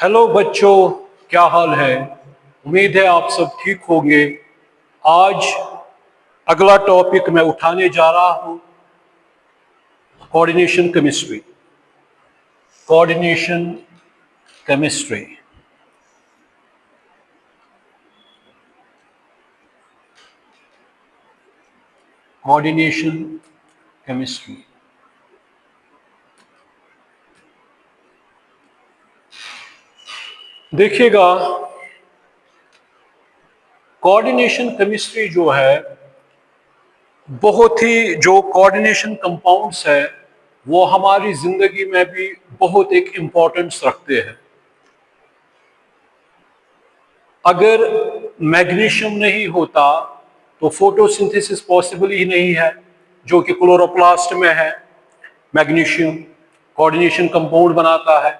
Hello बच्चों, क्या हाल है। उम्मीद है आप सब ठीक होंगे। आज अगला टॉपिक मैं उठाने जा रहा हूं, coordination chemistry. Coordination chemistry. Coordination chemistry. देखिएगा, कोऑर्डिनेशन केमिस्ट्री जो है, बहुत ही जो कोऑर्डिनेशन कंपाउंड्स है वो हमारी जिंदगी में भी बहुत एक इम्पोर्टेंस रखते हैं। अगर मैग्नीशियम नहीं होता तो फोटोसिंथेसिस पॉसिबल ही नहीं है, जो कि क्लोरोप्लास्ट में है। मैग्नीशियम कोऑर्डिनेशन कंपाउंड बनाता है।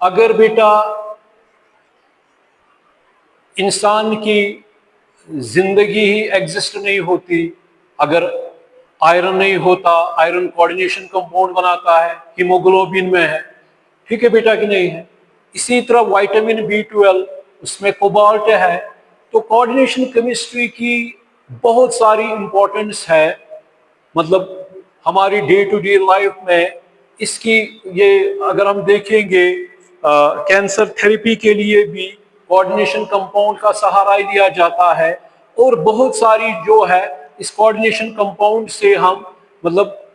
अगर बेटा इंसान की जिंदगी ही एग्जिस्ट नहीं होती, अगर आयरन नहीं होता, आयरन कोऑर्डिनेशन कंपाउंड बनाता है, हीमोग्लोबिन में है, ठीक है बेटा कि नहीं है। इसी तरह विटामिन B12 उसमें कोबाल्ट है। तो कोऑर्डिनेशन केमिस्ट्री की बहुत सारी इंपॉर्टेंस है, मतलब हमारी डे टू डे लाइफ में इसकी। ये अगर हम देखेंगे, कैंसर थेरेपी के लिए भी कोऑर्डिनेशन कंपाउंड का सहारा लिया जाता है। और बहुत सारी जो है इस कोऑर्डिनेशन कंपाउंड से हम, मतलब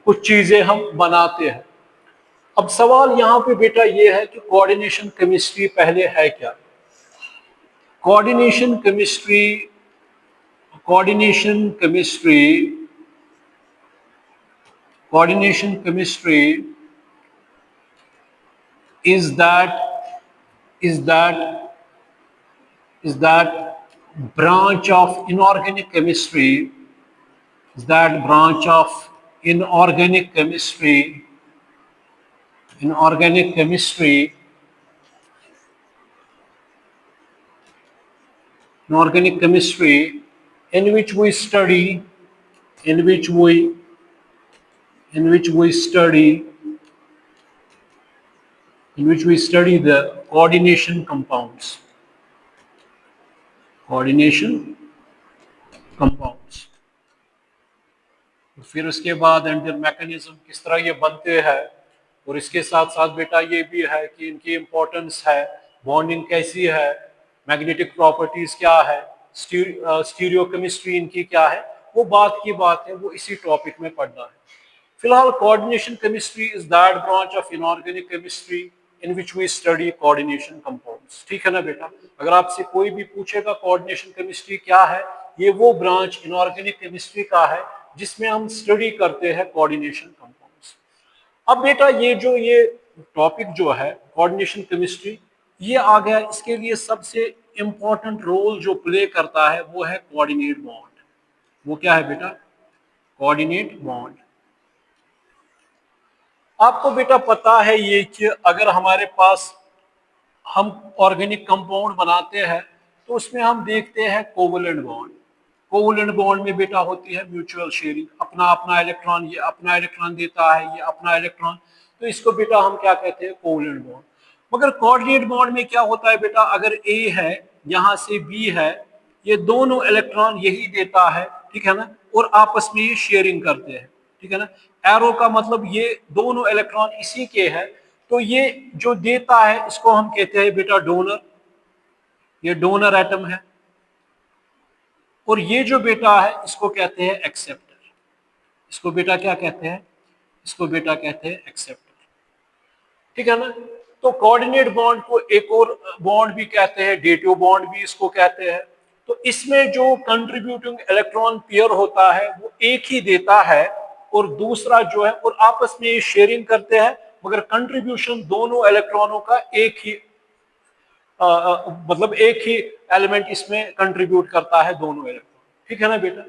कुछ चीजें हम बनाते हैं। अब सवाल यहाँ पे बेटा ये है कि कोऑर्डिनेशन केमिस्ट्री पहले है क्या। Coordination chemistry coordination chemistry coordination chemistry is is that is that branch of inorganic chemistry is that branch of inorganic chemistry inorganic chemistry inorganic chemistry in which we study in which we in which we study in which we study the coordination compounds। फिर उसके बाद ender mechanism किस तरह ये बनते हैं, और इसके साथ साथ बेटा ये भी है कि इनकी इंपॉर्टेंस है, बॉन्डिंग कैसी है, मैग्नेटिक प्रॉपर्टीज क्या है, स्टीरियो केमिस्ट्री इनकी क्या है, वो बात की बात है, वो इसी टॉपिक में पढ़ना है। फिलहाल coordination chemistry is that branch of inorganic chemistry in which we study coordination compounds. ठीक है ना बेटा। अगर आपसे कोई भी पूछेगा कोऑर्डिनेशन केमिस्ट्री क्या है, ये वो ब्रांच इनऑर्गेनिक केमिस्ट्री का है जिसमें हम स्टडी करते हैं कोऑर्डिनेशन कंपाउंड्स। अब बेटा ये टॉपिक जो है कोऑर्डिनेशन केमिस्ट्री, ये आ गया, इसके लिए सबसे इंपॉर्टेंट रोल जो प्ले करता है वो है कोऑर्डिनेट बॉन्ड। वो क्या है बेटा? Coordinate bond. आपको बेटा पता है ये कि अगर हमारे पास हम ऑर्गेनिक कंपाउंड बनाते हैं तो उसमें हम देखते हैं कोवलेंट बॉन्ड। कोवलेंट बॉन्ड में बेटा होती है म्यूचुअल शेयरिंग, अपना अपना इलेक्ट्रॉन, ये अपना इलेक्ट्रॉन देता है, ये अपना इलेक्ट्रॉन, तो इसको बेटा हम क्या कहते हैं? Covalent bond. मगर कोऑर्डिनेट बॉन्ड में क्या होता है बेटा, अगर ए है, यहां से बी है, ये दोनों इलेक्ट्रॉन यही देता है, ठीक है ना, और आपस में ये शेयरिंग करते हैं, ठीक है ना। एरो का मतलब ये दोनों इलेक्ट्रॉन इसी के है, तो ये जो देता है इसको हम कहते हैं बेटा डोनर, ये डोनर एटम है। और ये जो बेटा है इसको कहते हैं एक्सेप्टर। इसको बेटा क्या कहते हैं? इसको बेटा कहते हैं एक्सेप्टर, ठीक है ना। तो कोऑर्डिनेट बॉन्ड को एक और बॉन्ड भी कहते हैं, डेटिव बॉन्ड भी इसको कहते हैं। तो इसमें जो कंट्रीब्यूटिंग इलेक्ट्रॉन पेयर होता है वो एक ही देता है, और दूसरा जो है, और आपस में ये शेयरिंग करते हैं, मगर कंट्रीब्यूशन दोनों इलेक्ट्रॉनों का एक ही मतलब एक ही एलिमेंट इसमें कंट्रीब्यूट करता है, दोनों इलेक्ट्रॉन, ठीक है ना बेटा।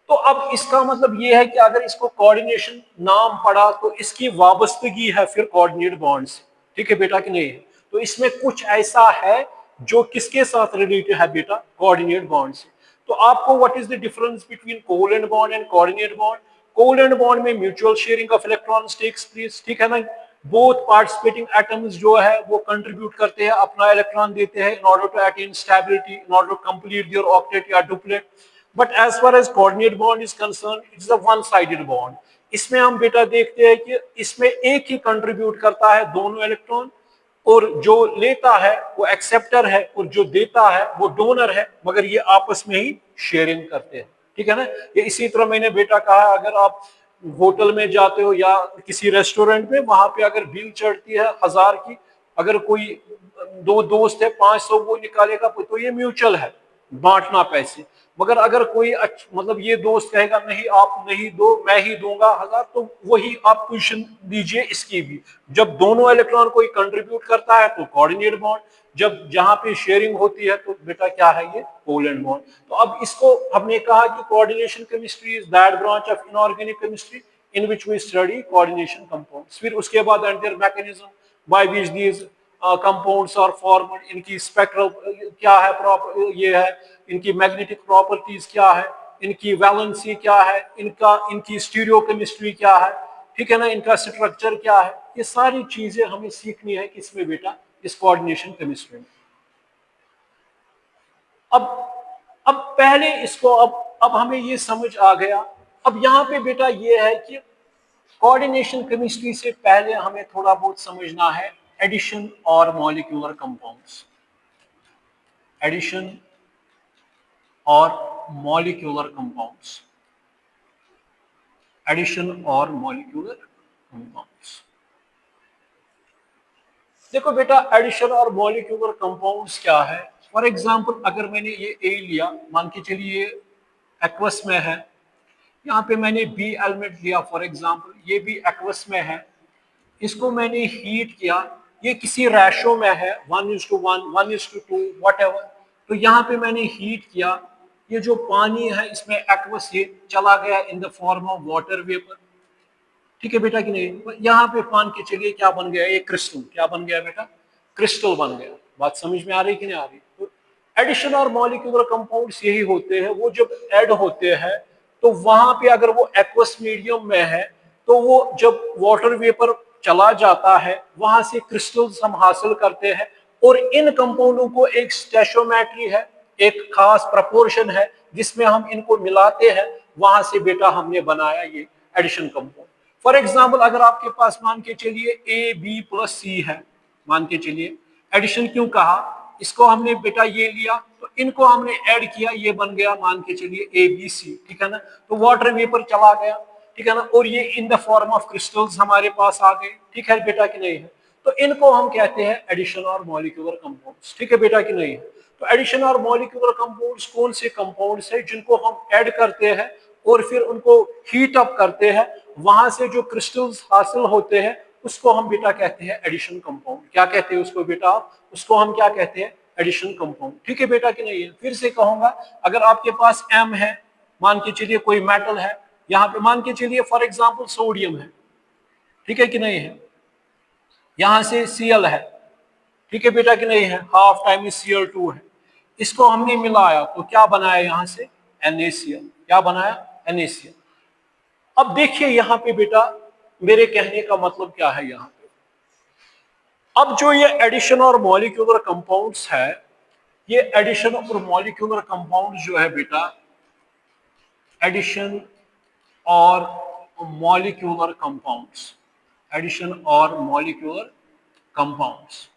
तो अब इसका मतलब ये है कि अगर इसको कोऑर्डिनेशन नाम पड़ा तो इसकी वाबस्तगी है फिर कोऑर्डिनेट बॉन्ड से, ठीक है बेटा कि नहीं है। तो इसमें कुछ ऐसा है जो किसके साथ रिलेटेड है बेटा? कोऑर्डिनेट बॉन्ड से। तो आपको what is the difference between covalent bond and coordinate bond? Covalent bond में mutual sharing of electrons takes place, ठीक है ना। बोथ पार्टिसिपेटिंग एटम्स जो है वो कंट्रीब्यूट करते हैं, अपना इलेक्ट्रॉन देते हैं in order to attain stability, in order to complete their octet या duplet. But as far as coordinate bond is concern, it's a one sided bond. इसमें हम बेटा देखते हैं कि इसमें एक ही कंट्रीब्यूट करता है दोनों इलेक्ट्रॉन, और जो लेता है वो एक्सेप्टर है और जो देता है वो डोनर है, मगर ये आपस में ही शेयरिंग करते हैं। ठीक है ना। ये इसी तरह मैंने बेटा कहा, अगर आप होटल में जाते हो या किसी रेस्टोरेंट में, वहां पे अगर बिल चढ़ती है 1000 की, अगर कोई दो दोस्त है 500 वो निकालेगा, तो ये म्यूचुअल है, बांटना पैसे। मगर अगर कोई मतलब ये दोस्त कहेगा नहीं आप नहीं दो मैं ही दूंगा 1000, तो वही आप पोजीशन दीजिए इसकी भी। जब दोनों इलेक्ट्रॉन कोई कंट्रीब्यूट करता है तो कोऑर्डिनेट बॉन्ड, जब जहां पे शेयरिंग होती है तो बेटा क्या है, ये कोवैलेंट बॉन्ड। तो अब इसको हमने कहा कि coordination chemistry is that branch of inorganic chemistry in which we study coordination compounds. फिर उसके बाद and mechanism by which these compounds are formed, इनकी स्पेक्ट्रल क्या है, प्रॉपर ये है, इनकी मैग्नेटिक प्रॉपर्टीज क्या है, इनकी वैलेंसी क्या है, इनकी स्टीरियोकेमिस्ट्री क्या है, ठीक है ना, इनका स्ट्रक्चर क्या है, ये सारी चीजें हमें सीखनी है किसमें बेटा, इस कोऑर्डिनेशन केमिस्ट्री में। अब अब पहले इसको अब हमें ये समझ आ गया। अब यहाँ पे बेटा ये है कि कोऑर्डिनेशन केमिस्ट्री से पहले हमें थोड़ा बहुत समझना है एडिशन और मॉलिक्यूलर कंपाउंड्स, एडिशन और मॉलिक्यूलर कंपाउंड्स, एडिशन और मॉलिक्यूलर कंपाउंड्स। देखो बेटा एडिशन और मॉलिक्यूलर कंपाउंड्स क्या है। फॉर एग्जांपल अगर मैंने ये ए लिया, मान के चलिए एक्वस में है, यहाँ पे मैंने बी एलिमेंट लिया फॉर एग्जांपल, ये भी एक्वस में है, इसको मैंने हीट किया, ये किसी रेशो में है 1:1, 1:2 व्हाटएवर, तो यहाँ पे मैंने हीट किया, ये जो पानी है इसमें एक्वस ये चला गया in the form of water vapour. ठीक है बेटा कि नहीं। यहाँ पे मान के चलिए क्या बन गया, ये क्रिस्टल क्या बन गया बेटा, क्रिस्टल बन गया। बात समझ में आ रही कि नहीं आ रही। तो एडिशन और मॉलिक्यूलर कंपाउंड्स यही होते हैं, वो जब ऐड होते हैं तो वहां पे अगर वो एक्वस मीडियम में है तो वो जब वाटर वेपर चला जाता है वहां से क्रिस्टल्स हम हासिल करते हैं, और इन कंपाउंडों को एक स्टेशोमेट्री है, एक खास प्रपोर्शन है जिसमें हम इनको मिलाते हैं, वहां से बेटा हमने बनाया ये एडिशन कंपाउंड। फॉर एग्जाम्पल अगर आपके पास मान के चलिए ए बी प्लस सी है, मान के चलिए, एडिशन क्यों कहा, इसको हमने बेटा ये लिया तो इनको हमने ऐड किया, ये बन गया मान के चलिए ए बी सी। ठीक है ना। तो वाटर वेपर चला गया, ठीक है ना, और ये in the form of crystals हमारे पास आ गए। ठीक है बेटा कि नहीं है। तो इनको हम कहते हैं एडिशन और मॉलिक्यूलर कंपाउंड्स। ठीक है बेटा कि नहीं है। तो एडिशन और मॉलिक्यूलर कंपाउंड्स कौन से कंपाउंड्स है जिनको हम ऐड करते हैं और फिर उनको हीट अप करते हैं, वहां से जो क्रिस्टल्स हासिल होते हैं उसको हम बेटा कहते हैं एडिशन कंपाउंड। क्या कहते हैं उसको बेटा, उसको हम क्या कहते हैं, एडिशन कंपाउंड। ठीक है बेटा कि नहीं है। फिर से कहूंगा, अगर आपके पास एम है, मान के चलिए कोई मेटल है, यहाँ पे मान के चलिए फॉर एग्जांपल सोडियम है, ठीक है कि नहीं है, यहां से Cl है, ठीक है बेटा कि नहीं है, हाफ टाइम Cl2 है, इसको हमने मिलाया तो क्या बनाया, यहां से NaCl, क्या बनाया, NaCl। अब देखिए यहां पे बेटा मेरे कहने का मतलब क्या है, यहां पे अब जो ये एडिशन और मॉलिक्यूलर कंपाउंड्स है, ये एडिशन और मॉलिक्यूलर कंपाउंड जो है बेटा, एडिशन और मॉलिक्यूलर कंपाउंड्स, एडिशन और मॉलिक्यूलर कंपाउंड्स,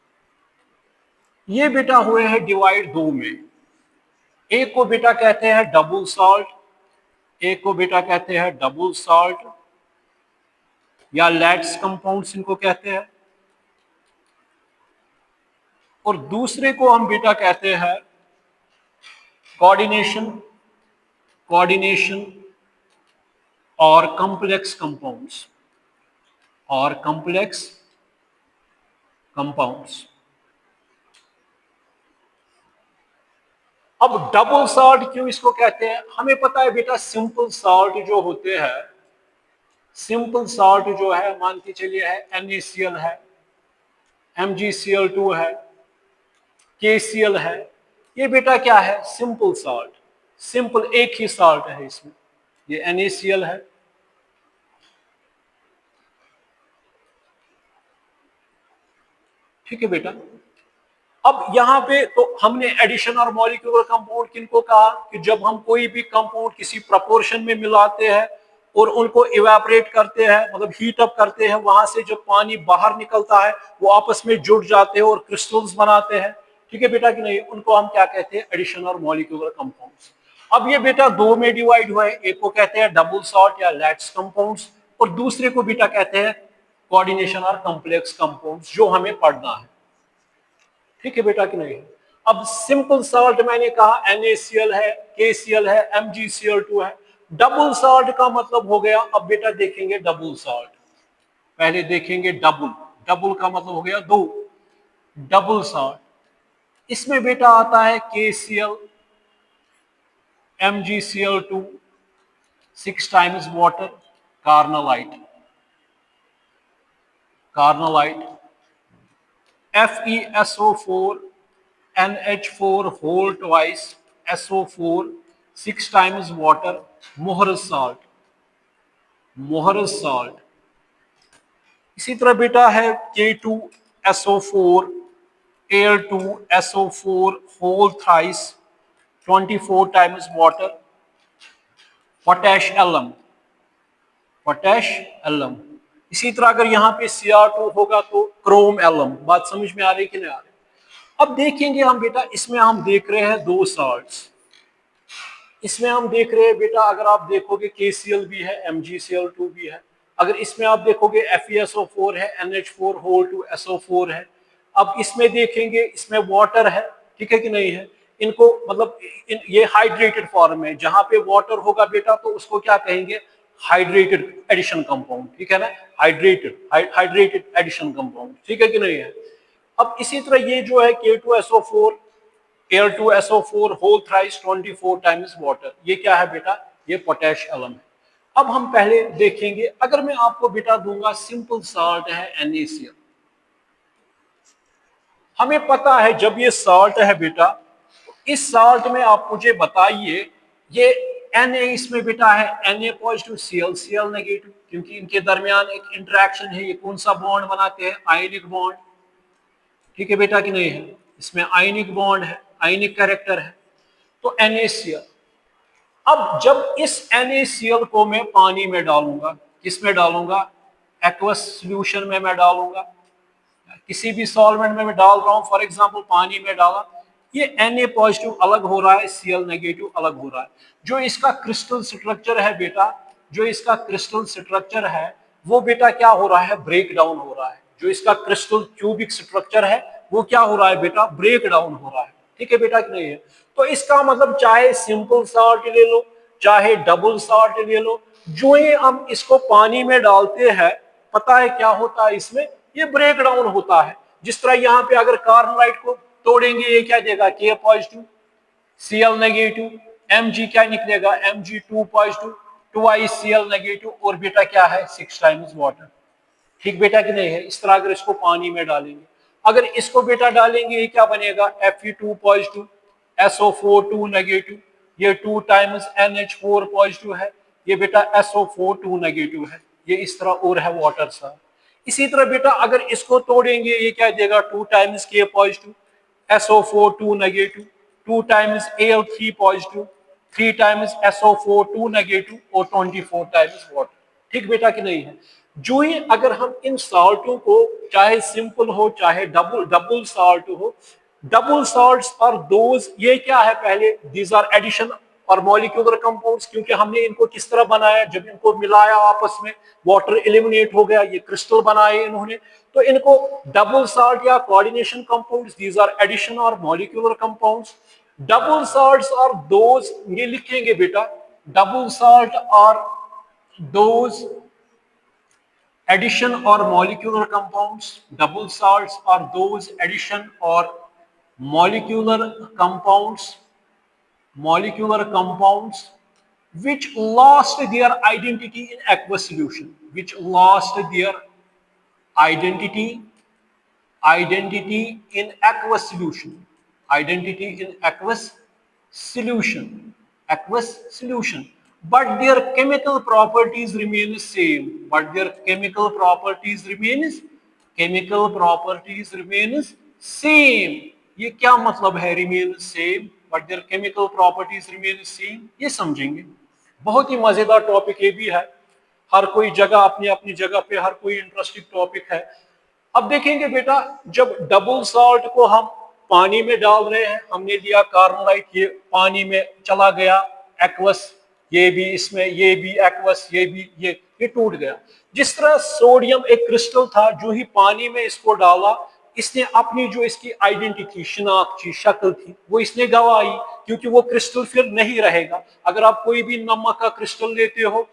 ये बेटा हुए हैं डिवाइड दो में। एक को बेटा कहते हैं डबल सॉल्ट, एक को बेटा कहते हैं डबल सॉल्ट या लैट्स कंपाउंड्स इनको कहते हैं, और दूसरे को हम बेटा कहते हैं coordination, coordination or complex compounds, और कॉम्प्लेक्स कंपाउंड्स। अब डबल सॉल्ट क्यों इसको कहते हैं, हमें पता है बेटा सिंपल सॉल्ट जो होते हैं, सिंपल सॉल्ट जो है मान के चलिए है NaCl है, MgCl2 है, KCl है, ये बेटा क्या है, सिंपल सॉल्ट, सिंपल एक ही सॉल्ट है इसमें, ये NaCl है, ठीक है बेटा। अब यहाँ पे तो हमने एडिशन और मॉलिक्यूलर कंपाउंड किनको कहा कि जब हम कोई भी कंपाउंड किसी प्रोपोर्शन में मिलाते हैं और उनको इवेपोरेट करते हैं, मतलब हीट अप करते हैं, वहां से जब पानी बाहर निकलता है वो आपस में जुड़ जाते हैं और क्रिस्टल्स बनाते हैं। ठीक है बेटा कि नहीं, उनको हम क्या कहते हैं, एडिशन और मॉलिक्यूलर कंपाउंड्स। अब ये बेटा दो में डिवाइड हुआ है, एक को कहते हैं डबल सॉल्ट या लैट्स कंपाउंड्स, और दूसरे को बेटा कहते हैं कोऑर्डिनेशन और कॉम्प्लेक्स कंपाउंड्स, जो हमें पढ़ना है। ठीक है बेटा कि नहीं। अब सिंपल सॉल्ट मैंने कहा NaCl है, KCl है, MgCl2 है। डबल सॉल्ट का मतलब हो गया, अब बेटा देखेंगे डबल सॉल्ट, पहले देखेंगे डबल। डबल का मतलब हो गया दो, डबल सॉल्ट। इसमें बेटा आता है KCl, MgCl2, 6 times water, carnallite, carnallite, FeSO4, NH4 whole twice, SO4, 6 times water, Mohr's salt, Mohr's salt. इसी तरह बेटा है K2SO4, Al2SO4 whole thrice, 24 times water, potash alum, potash alum. इसी तरह अगर यहाँ पे Cr2 होगा तो क्रोम एलम। बात समझ में आ रही कि नहीं आ रही। अब देखेंगे हम बेटा, इसमें हम देख रहे हैं दो सॉल्ट्स, इसमें हम देख रहे हैं बेटा, अगर आप देखोगे KCl भी है, MgCl2 भी है। अगर इसमें आप देखोगे FeSO4 है, NH4 whole 2 SO4 है। अब इसमें देखेंगे, इसमें वाटर है, ठीक है कि नहीं है। इनको मतलब ये हाइड्रेटेड फॉर्म है, जहां पे वाटर होगा बेटा तो उसको क्या कहेंगे, हाइड्रेटेड एडिशन कंपाउंड, ठीक है ना, हाइड्रेटेड, हाइड्रेटेड एडिशन कंपाउंड, ठीक है कि नहीं है। अब इसी तरह ये जो है K2SO4, Al2SO4 whole thrice 24 times water, ये क्या है बेटा, ये पोटैश एलम है। अब हम पहले देखेंगे, अगर मैं आपको बेटा दूंगा सिंपल सॉल्ट है NaCl, हमें पता है जब ये सॉल्ट है बेटा, इस सॉल्ट में आप मुझे बताइए, ये Na इसमें बेटा है Na पॉजिटिव, Cl नेगेटिव, क्योंकि इनके दरमियान एक इंटरेक्शन है। ये कौन सा बॉन्ड बनाते हैं, आयनिक बॉन्ड, ठीक है बेटा कि नहीं है, इसमें आयनिक बॉन्ड है, आयनिक कैरेक्टर है। तो NaCl, अब जब इस NaCl को मैं पानी में डालूंगा, किस में डालूंगा, एक्वस सॉल्यूशन में मैं डालूंगा, किसी भी सॉल्वेंट में मैं डाल रहा हूं, फॉर एग्जांपल पानी में डाला, ये Na पॉजिटिव अलग हो रहा है, Cl नेगेटिव अलग हो रहा है। जो इसका क्रिस्टल स्ट्रक्चर है बेटा, जो इसका क्रिस्टल स्ट्रक्चर है वो बेटा क्या हो रहा है, ब्रेक डाउन हो रहा है। जो इसका क्रिस्टल क्यूबिक स्ट्रक्चर है वो क्या हो रहा है बेटा, ब्रेक डाउन हो रहा है, ठीक है बेटा कि नहीं है। तो इसका मतलब चाहे सिंपल सॉल्ट ले लो, चाहे डबल सॉल्ट ले लो, जो ही हम इसको पानी में डालते हैं, पता है क्या होता है इसमें, ये ब्रेक डाउन होता है। जिस तरह यहाँ पे अगर कार्बोनाइट को तोड़ेंगे, ये क्या देगा, K positive, Cl negative, Mg क्या निकलेगा, Mg2 पॉजिटिव, 2Cl नेगेटिव, और बेटा क्या है, 6 टाइम्स वाटर, ठीक बेटा कि नहीं है। इस तरह अगर इसको पानी में डालेंगे, अगर इसको बेटा डालेंगे, ये क्या बनेगा, Fe2 पॉजिटिव, SO4 2 नेगेटिव, ये 2 टाइम्स NH4 पॉजिटिव है, ये बेटा SO4 2 नेगेटिव है, ये इस तरह और है वाटर सा। इसी तरह बेटा अगर इसको तोड़ेंगे, ये क्या देगा, 2 times K positive, SO4 2 negative, 2 times Al3 positive, 3 times SO4 2 negative, और 24 टाइम्स वाटर, ठीक बेटा कि नहीं है। जो ही अगर हम इन सॉल्टों को, चाहे सिंपल हो चाहे डबल डबल सॉल्ट हो, डबल सॉल्ट्स और दोज, ये क्या है, पहले दीज आर एडिशन और मॉलिक्यूलर कंपाउंड्स, क्योंकि हमने इनको किस तरह बनाया, जब इनको मिलाया आपस में, वाटर एलिमिनेट हो गया, ये क्रिस्टल बनाए इन्होंने, तो इनको डबल सॉल्ट या coordination compounds, these are addition और मॉलिक्यूलर कंपाउंड्स। डबल सॉल्ट्स और दोज, ये लिखेंगे बेटा, डबल सॉल्ट और those addition or molecular compounds, double salts are those addition or molecular compounds, molecular compounds which lost their identity in aqueous solution, which lost their identity, identity in aqueous solution, identity in aqueous solution, aqueous solution, but their chemical properties remain the same, but their chemical properties remains, chemical properties remains same. ये क्या मतलब है remain same, but their chemical properties remain same, ये समझेंगे। बहुत ही मजेदार topic ये भी है, हर कोई जगह अपनी अपनी जगह पे हर कोई इंटरेस्टिंग टॉपिक है। अब देखेंगे बेटा, जब डबल सॉल्ट को हम पानी में डाल रहे हैं, हमने लिया कार्बोनाइट, ये पानी में चला गया, एक्वस, ये भी इसमें, ये भी एक्वस, ये भी, ये टूट गया। जिस तरह सोडियम एक क्रिस्टल था, जो ही पानी में इसको डाला, इसने अपनी जो इसकी आइडेंटिटी, शिनाख्त थी, शक्ल थी, वो इसने गंवाई, क्योंकि वो क्रिस्टल फिर नहीं रहेगा। अगर आप कोई भी नमक का क्रिस्टल लेते हो,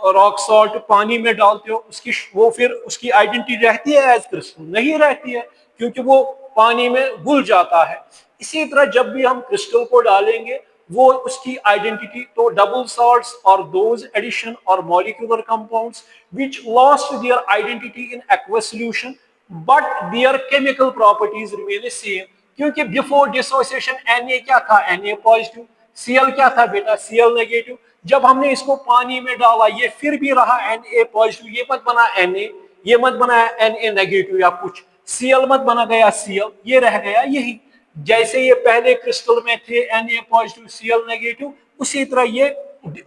रॉक सॉल्ट पानी में डालते हो, उसकी वो फिर उसकी आइडेंटिटी रहती है एज क्रिस्टल? नहीं रहती है, क्योंकि वो पानी में घुल जाता है। इसी तरह जब भी हम क्रिस्टल को डालेंगे, वो उसकी आइडेंटिटी, तो डबल सॉल्ट्स और दोज एडिशन और molecular compounds which lost their identity in aqueous solution but their chemical properties remain same. क्योंकि बिफोर डिसोसिएशन Na क्या था? Na positive. Cl क्या था बेटा? Cl negative. जब हमने इसको पानी में डाला, ये फिर भी रहा Na पॉजिटिव, ये मत बना Na, ये मत बना Na नेगेटिव या कुछ, Cl मत बना गया Cl, ये रह गया यही। जैसे ये पहले क्रिस्टल में थे Na पॉजिटिव Cl नेगेटिव, उसी तरह ये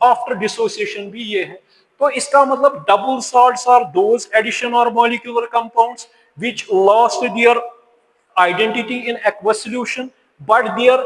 आफ्टर डिसोसिएशन भी ये है। तो इसका मतलब double salts are those addition और molecular compounds which lost their identity in aqueous solution, but their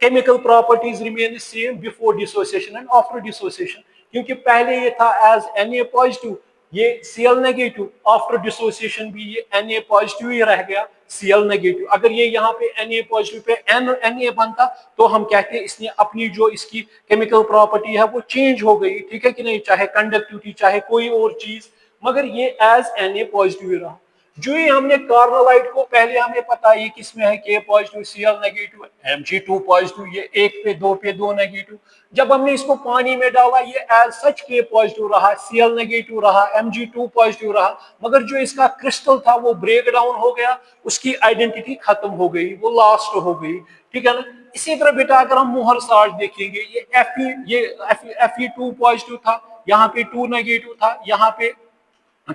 chemical properties remain the same before dissociation and after dissociation। क्योंकि पहले ये था as Na पॉजिटिव, ये Cl नेगेटिव, आफ्टर डिसोसिएशन भी ये Na positive ही रह गया, Cl नेगेटिव। अगर ये यहाँ पे Na पॉजिटिव पे Na बनता, तो हम कहते हैं इसने अपनी जो इसकी केमिकल प्रॉपर्टी है वो चेंज हो गई, ठीक है कि नहीं, चाहे कंडक्टिविटी चाहे कोई और चीज, मगर ये एज Na पॉजिटिव ही रहा। जो ही हमने कार्बोनाइट को, पहले हमें पता है ये किसमें है, K positive Cl negative, Mg2 positive, ये 1 पे 2 नेगेटिव। जब हमने इसको पानी में डाला, ये एज सच K पॉजिटिव रहा, Cl नेगेटिव रहा, Mg2 पॉजिटिव रहा, मगर जो इसका क्रिस्टल था वो ब्रेक डाउन हो गया, उसकी आइडेंटिटी खत्म हो गई, वो लास्ट हो गई, ठीक है ना। इसी तरह बेटा अगर हम मुहर सॉल्ट देखेंगे, ये Fe2 पॉजिटिव था, यहाँ पे 2 नेगेटिव था, यहाँ पे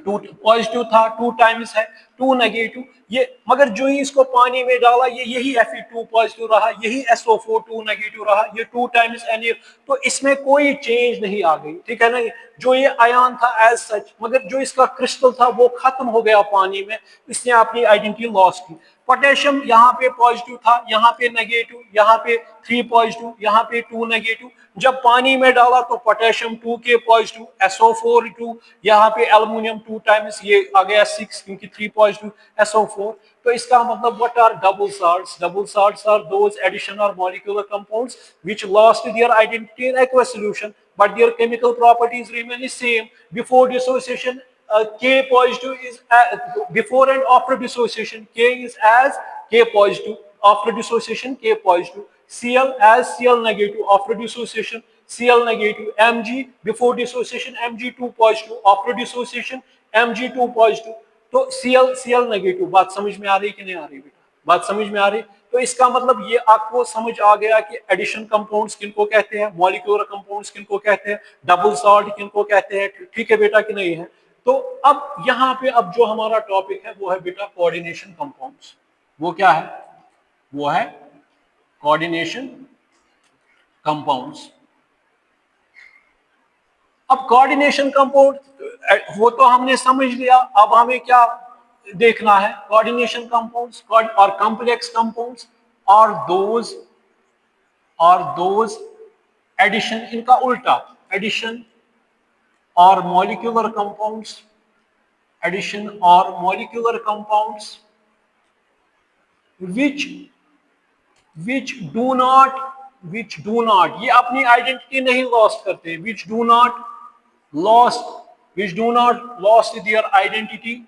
2 पॉजिटिव था, 2 टाइम्स है, 2 नेगेटिव, ये, मगर जो ही इसको पानी में डाला, ये यही Fe2 पॉजिटिव रहा, यही SO4 2 नेगेटिव रहा, ये 2 टाइम्स Na, तो इसमें कोई चेंज नहीं आ गई, ठीक है ना। जो ये आयन था एज सच, मगर जो इसका क्रिस्टल था वो खत्म हो गया पानी में, इसने अपनी आइडेंटिटी लॉस की। पोटेशियम यहाँ पे पॉजिटिव था, यहाँ पे नेगेटिव, यहाँ पे 3 पॉजिटिव, यहाँ पे 2 नेगेटिव। जब पानी में डाला तो पोटेशियम 2K पॉजिटिव, SO4 2, यहाँ पे एल्युमिनियम 2 टाइम्स, ये आ गया 6, क्योंकि 3 पॉजिटिव SO4। तो इसका मतलब what are double salts? Double salts are those addition और molecular compounds which lost their identity in aqueous solution but their chemical properties remain the same before dissociation। K positive is before and after dissociation, K is as K positive, after dissociation K positive, Cl as Cl negative, after dissociation Cl negative, Mg before dissociation Mg2 positive, after dissociation Mg2 positive। तो Cl negative. बात समझ में आ रही कि नहीं आ रही बेटा? बात समझ में आ रही? तो इसका मतलब ये आपको समझ आ गया कि एडिशन कंपाउंड्स किनको कहते हैं, मॉलिक्यूलर कंपाउंड्स किनको कहते हैं, डबल सॉल्ट किनको कहते हैं, ठीक है बेटा कि नहीं है? तो अब यहाँ पे अब जो हमारा टॉपिक है वो है बेटा कोऑर्डिनेशन कंपाउंड्स। वो क्या है? वो है कोऑर्डिनेशन कंपाउंड्स। अब कोऑर्डिनेशन कंपाउंड वो तो हमने समझ लिया, अब हमें क्या देखना है? कोऑर्डिनेशन कंपाउंड्स और कॉम्प्लेक्स कंपाउंड्स और दोज एडिशन, इनका उल्टा, एडिशन और मॉलिक्यूलर कंपाउंड्स, एडिशन और molecular compounds which do not, ये अपनी आइडेंटिटी नहीं लॉस्ट करते, which do not lost their identity,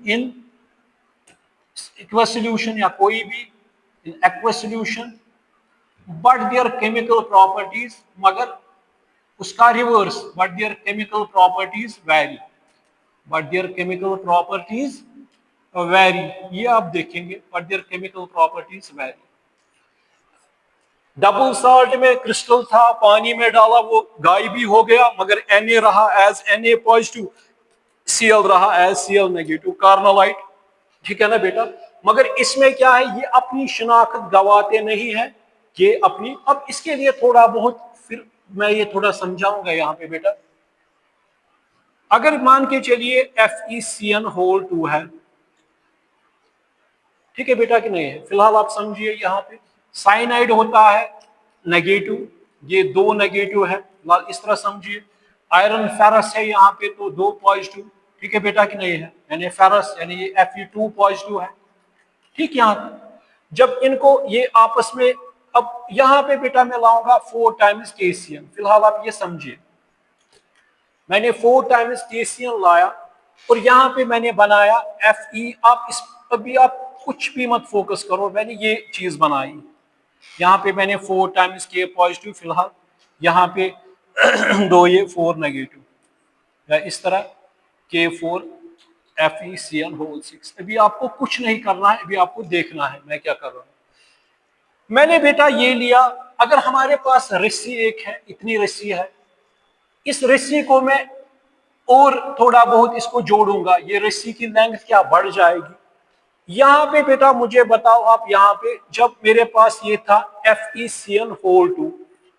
in aqueous solution या कोई भी in aqueous solution, but their chemical properties, मगर उसका reverse, but their chemical properties vary, ये आप देखेंगे, but their chemical properties vary। Double salt में क्रिस्टल था, पानी में डाला वो गायब भी हो गया, मगर Na रहा एज Na पॉजिटिव, Cl रहा एज Cl नेगेटिव, कार्नोलाइट। ठीक है ना बेटा। मगर इसमें क्या है, ये अपनी शिनाख्त गवाते नहीं है, ये अपनी, अब इसके लिए थोड़ा बहुत फिर मैं ये थोड़ा समझाऊंगा यहाँ पे बेटा। अगर मान के चलिए FeCN होल 2 है, ठीक है बेटा कि नहीं है, फिलहाल आप समझिए यहाँ पे साइनाइड होता है नेगेटिव, ये दो नेगेटिव है, फिलहाल इस तरह समझिए। आयरन फेरस है यहाँ पे तो दो पॉजिटिव, ठीक है बेटा कि नहीं है, यानी फेरस यानी ये Fe2 पॉजिटिव है। ठीक, यहाँ जब इनको ये आपस में, अब यहाँ पे बेटा मैं लाऊंगा 4 टाइम्स KCN, फिलहाल आप ये समझिए, मैंने 4 टाइम्स KCN लाया और यहाँ पे मैंने बनाया Fe। आप इस, अभी आप कुछ भी मत फोकस करो, मैंने ये चीज बनाई, यहाँ पे मैंने 4 टाइम्स K पॉजिटिव, फिलहाल यहाँ पे दो ये 4 नेगेटिव, या इस तरह K4 FeCN होल 6। अभी आपको कुछ नहीं करना है, अभी आपको देखना है मैं क्या कर रहा हूँ। मैंने बेटा ये लिया, अगर हमारे पास रस्सी एक है, इतनी रस्सी है, इस रस्सी को मैं और थोड़ा बहुत इसको जोड़ूंगा, ये रस्सी की लेंथ क्या बढ़ जाएगी। यहाँ पे बेटा मुझे बताओ आप, यहाँ पे जब मेरे पास ये था FeCN होल 2,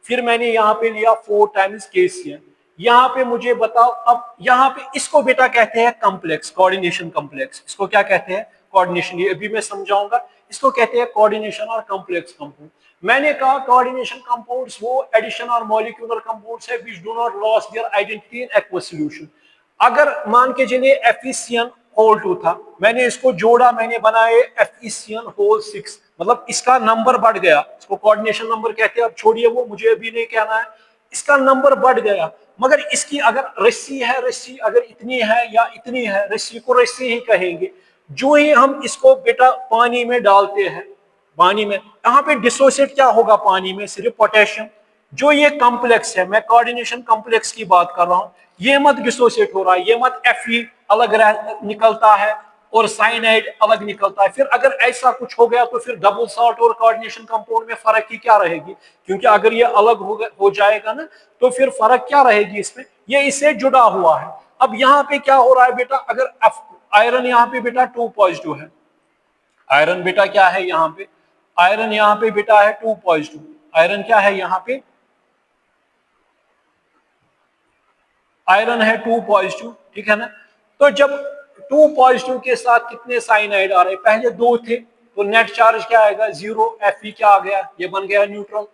फिर मैंने यहाँ पे लिया 4 टाइम्स KCN, यहाँ पे मुझे बताओ, अब यहाँ पे इसको बेटा कहते हैं कॉम्प्लेक्स, कोऑर्डिनेशन कॉम्प्लेक्स, इसको क्या कहते हैं, कोऑर्डिनेशन, ये अभी मैं समझाऊंगा, इसको कहते हैं कोऑर्डिनेशन और कॉम्प्लेक्स कंपाउंड। मैंने कहा कोऑर्डिनेशन कंपाउंड्स वो एडिशन और मॉलिक्यूलर कंपाउंड्स है which do not loss their identity in aqueous solution. अगर मान के चलिए FeCN होल 2 था, मैंने इसको जोड़ा, मैंने बनाए FeCN होल 6, मतलब इसका नंबर बढ़ गया, इसको कोऑर्डिनेशन नंबर कहते हैं, अब छोड़िए वो, मुझे अभी नहीं कहना है, इसका नंबर बढ़ गया। मगर इसकी अगर रस्सी है, रस्सी अगर इतनी है या इतनी है, रस्सी को रस्सी ही कहेंगे। जो ही हम इसको बेटा पानी में डालते हैं, पानी में यहाँ पे डिसोसिएट क्या होगा, पानी में सिर्फ पोटेशियम। जो ये कॉम्प्लेक्स है, मैं कोऑर्डिनेशन कॉम्प्लेक्स की बात कर रहा हूं, ये मत डिसोसिएट हो रहा है, ये मत Fe अलग निकलता है और साइनाइड अलग निकलता है। फिर अगर ऐसा कुछ हो गया तो फिर डबल सॉल्ट और कोऑर्डिनेशन कंपाउंड में फर्क की क्या रहेगी, क्योंकि अगर ये अलग हो जाएगा ना, तो फिर फर्क क्या रहेगी इसमें, ये इससे जुड़ा हुआ है। अब यहाँ पे क्या हो रहा है बेटा, अगर आयरन यहाँ पे बेटा 2 पॉजिटिव है, आयरन बेटा क्या है यहाँ पे, आयरन यहाँ पे बेटा है 2 पॉजिटिव, आयरन क्या है यहाँ पे, आयरन है 2 पॉजिटिव, ठीक है ना। तो जब 2 पॉजिटिव के साथ कितने साइनाइड आ रहे, पहले 2 थे, तो नेट चार्ज क्या आएगा, 0, Fe क्या आ गया, ये बन गया न्यूट्रल,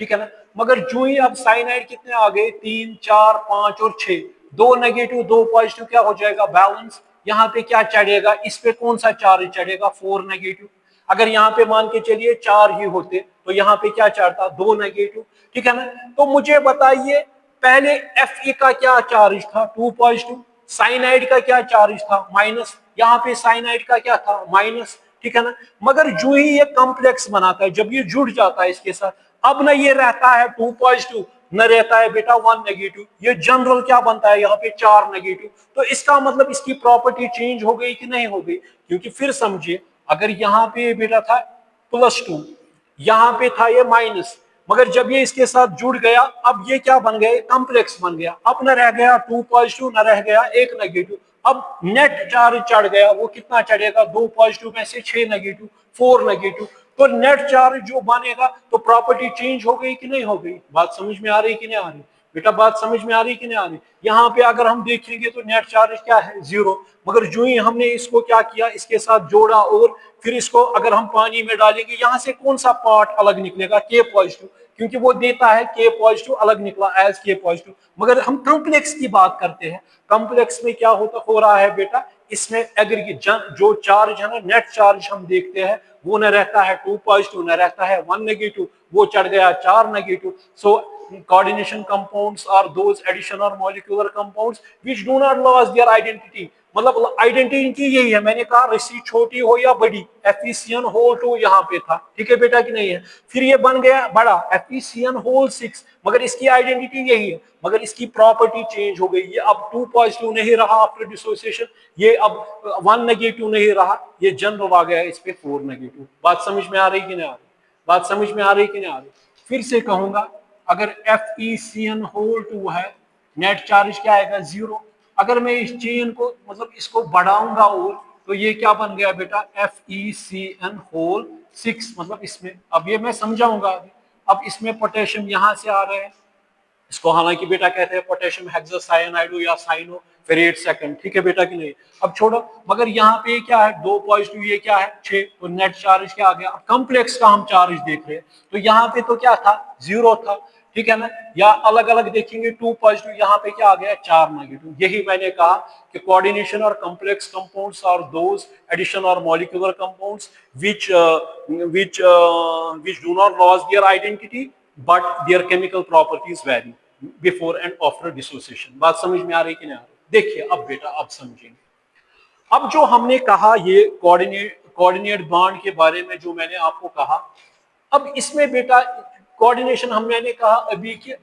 ठीक है ना। मगर जो ही अब साइनाइड कितने आ गए, 3, 4, 5 और 6, 2 नेगेटिव 2 पॉजिटिव, क्या हो जाएगा, बैलेंस। यहाँ पे क्या चढ़ेगा, इस पे कौन सा चार्ज चढ़ेगा, 4 नेगेटिव। अगर यहाँ पे मान के चलिए 4 ही होते तो यहाँ पे क्या चढ़ता, 2 नेगेटिव, ठीक है ना। तो मुझे बताइए पहले Fe का क्या चार्ज था, 2 पॉजिटिव, साइनाइड का क्या चार्ज था, माइनस, यहाँ पे साइनाइड का क्या था, माइनस, ठीक है ना। मगर जो ही ये कॉम्प्लेक्स बनाता है, जब ये जुड़ जाता है इसके साथ, अब ना ये रहता है 2 पॉजिटिव, न रहता है बेटा 1 नेगेटिव, ये जनरल क्या बनता है यहाँ पे 4 नेगेटिव। तो इसका मतलब इसकी प्रॉपर्टी चेंज हो गई कि नहीं हो गई, क्योंकि फिर समझिए, अगर यहाँ पे बेटा था +2, यहाँ पे था ये माइनस, मगर जब ये इसके साथ जुड़ गया, अब ये क्या बन गया, कॉम्प्लेक्स बन गया, अब न रह गया 2 पॉजिटिव, न रह गया 1 नेगेटिव, अब नेट चार्ज चढ़ गया, वो कितना चढ़ेगा, 2 पॉजिटिव में से 6 नेगेटिव, 4 नेगेटिव, तो नेट चार्ज जो बनेगा, तो प्रॉपर्टी चेंज हो गई कि नहीं हो गई, बात समझ में आ रही कि नहीं आ रही बेटा, बात समझ में आ रही कि नहीं आ रही। यहाँ पे अगर हम देखेंगे तो नेट चार्ज क्या है, 0, मगर जो ही हमने इसको क्या किया, इसके साथ जोड़ा, और फिर इसको अगर हम पानी में डालेंगे, यहाँ से कौन सा पार्ट अलग निकलेगा, K पॉजिटिव, क्योंकि वो देता है K पॉजिटिव, अलग निकला एज K पॉजिटिव। मगर हम कॉम्प्लेक्स की बात करते हैं, कॉम्प्लेक्स में क्या होता हो रहा है बेटा, इसमें एग्रीगेट जो चार्ज है ना, नेट चार्ज हम देखते हैं, वो न रहता है 2 पॉजिटिव, न रहता है 1 नेगेटिव, वो चढ़ गया 4 negative. So coordination compounds are those addition or molecular compounds which do not lose their identity, मतलब आइडेंटिटी यही है, मैंने कहा रस्सी छोटी हो या बड़ी, FeCN होल 2 यहाँ पे था, ठीक है बेटा कि नहीं है। फिर ये बन गया बड़ा FeCN होल 6, मगर इसकी आइडेंटिटी यही है, मगर इसकी प्रॉपर्टी चेंज हो गई, ये अब 2 पॉजिटिव नहीं रहा आफ्टर डिसोसिएशन, ये अब 1 नेगेटिव नहीं रहा, ये जनरल आ गया इस पे 4 नेगेटिव। बात समझ में आ रही कि नहीं आ रही, बात समझ में आ रही कि नहीं आ रही। फिर से कहूंगा, अगर FeCN होल 2 है, नेट चार्ज क्या आएगा, 0। अगर मैं इस चेन को मतलब इसको बढ़ाऊंगा और, तो ये क्या बन गया बेटा, FeCN होल 6, मतलब इसमें, अब ये मैं समझाऊंगा अभी। अब इसमें पोटेशियम यहां से आ रहे हैं, इसको हालांकि बेटा कहते हैं पोटेशियम हेक्सासाइनाइड या साइनो फेरेट सेकंड, ठीक है बेटा कि नहीं। अब छोड़ो, मगर यहाँ पे क्या है, 2 पॉजिटिव, ये क्या है 6, तो नेट चार्ज क्या आ गया। अब कॉम्प्लेक्स का हम चार्ज देख रहे हैं, तो यहाँ पे तो क्या था, 0 था, ठीक है ना। या अलग अलग देखेंगे, 2 पॉजिटिव, यहाँ पे क्या आ गया, 4 नेगेटिव। यही मैंने कहा कि coordination or complex compounds are those addition और molecular compounds which do not lose their identity but their chemical properties vary before and after dissociation। बात समझ में आ रही कि नहीं आ रही। देखिए अब बेटा, अब समझेंगे। अब जो हमने कहा ये कोऑर्डिनेट बॉन्ड के बारे में जो मैंने आपको कहा, अब इसमें बेटा कोऑर्डिनेशन हम मैंने कहा अभी कि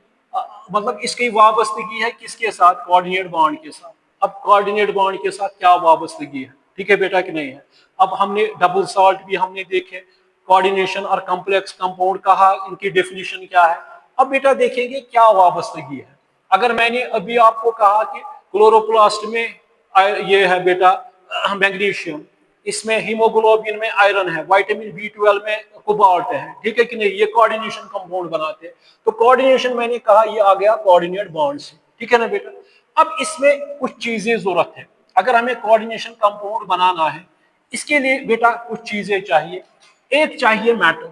मतलब इसकी वाबस्तगी है किसके साथ, कोऑर्डिनेट बॉन्ड के साथ। अब कोऑर्डिनेट बॉन्ड के साथ क्या वाबस्तगी है, ठीक है बेटा कि नहीं है। अब हमने डबल सॉल्ट भी हमने देखे, कोऑर्डिनेशन और कॉम्प्लेक्स कंपाउंड कहा, इनकी डेफिनेशन क्या है। अब बेटा देखेंगे क्या वाबस्तगी है। अगर मैंने अभी आपको कहा कि क्लोरोप्लास्ट में ये है बेटा मैग्नीशियम, इसमें हीमोग्लोबिन में आयरन है, विटामिन B12 में कोबाल्ट है, ठीक है कि नहीं, ये कोऑर्डिनेशन कंपाउंड बनाते हैं। तो कोऑर्डिनेशन मैंने कहा ये आ गया कोऑर्डिनेट बॉन्ड से, ठीक है ना बेटा। अब इसमें कुछ चीजें जरूरत है, अगर हमें कोऑर्डिनेशन कंपाउंड बनाना है, इसके लिए बेटा कुछ चीजें चाहिए। एक चाहिए मेटल,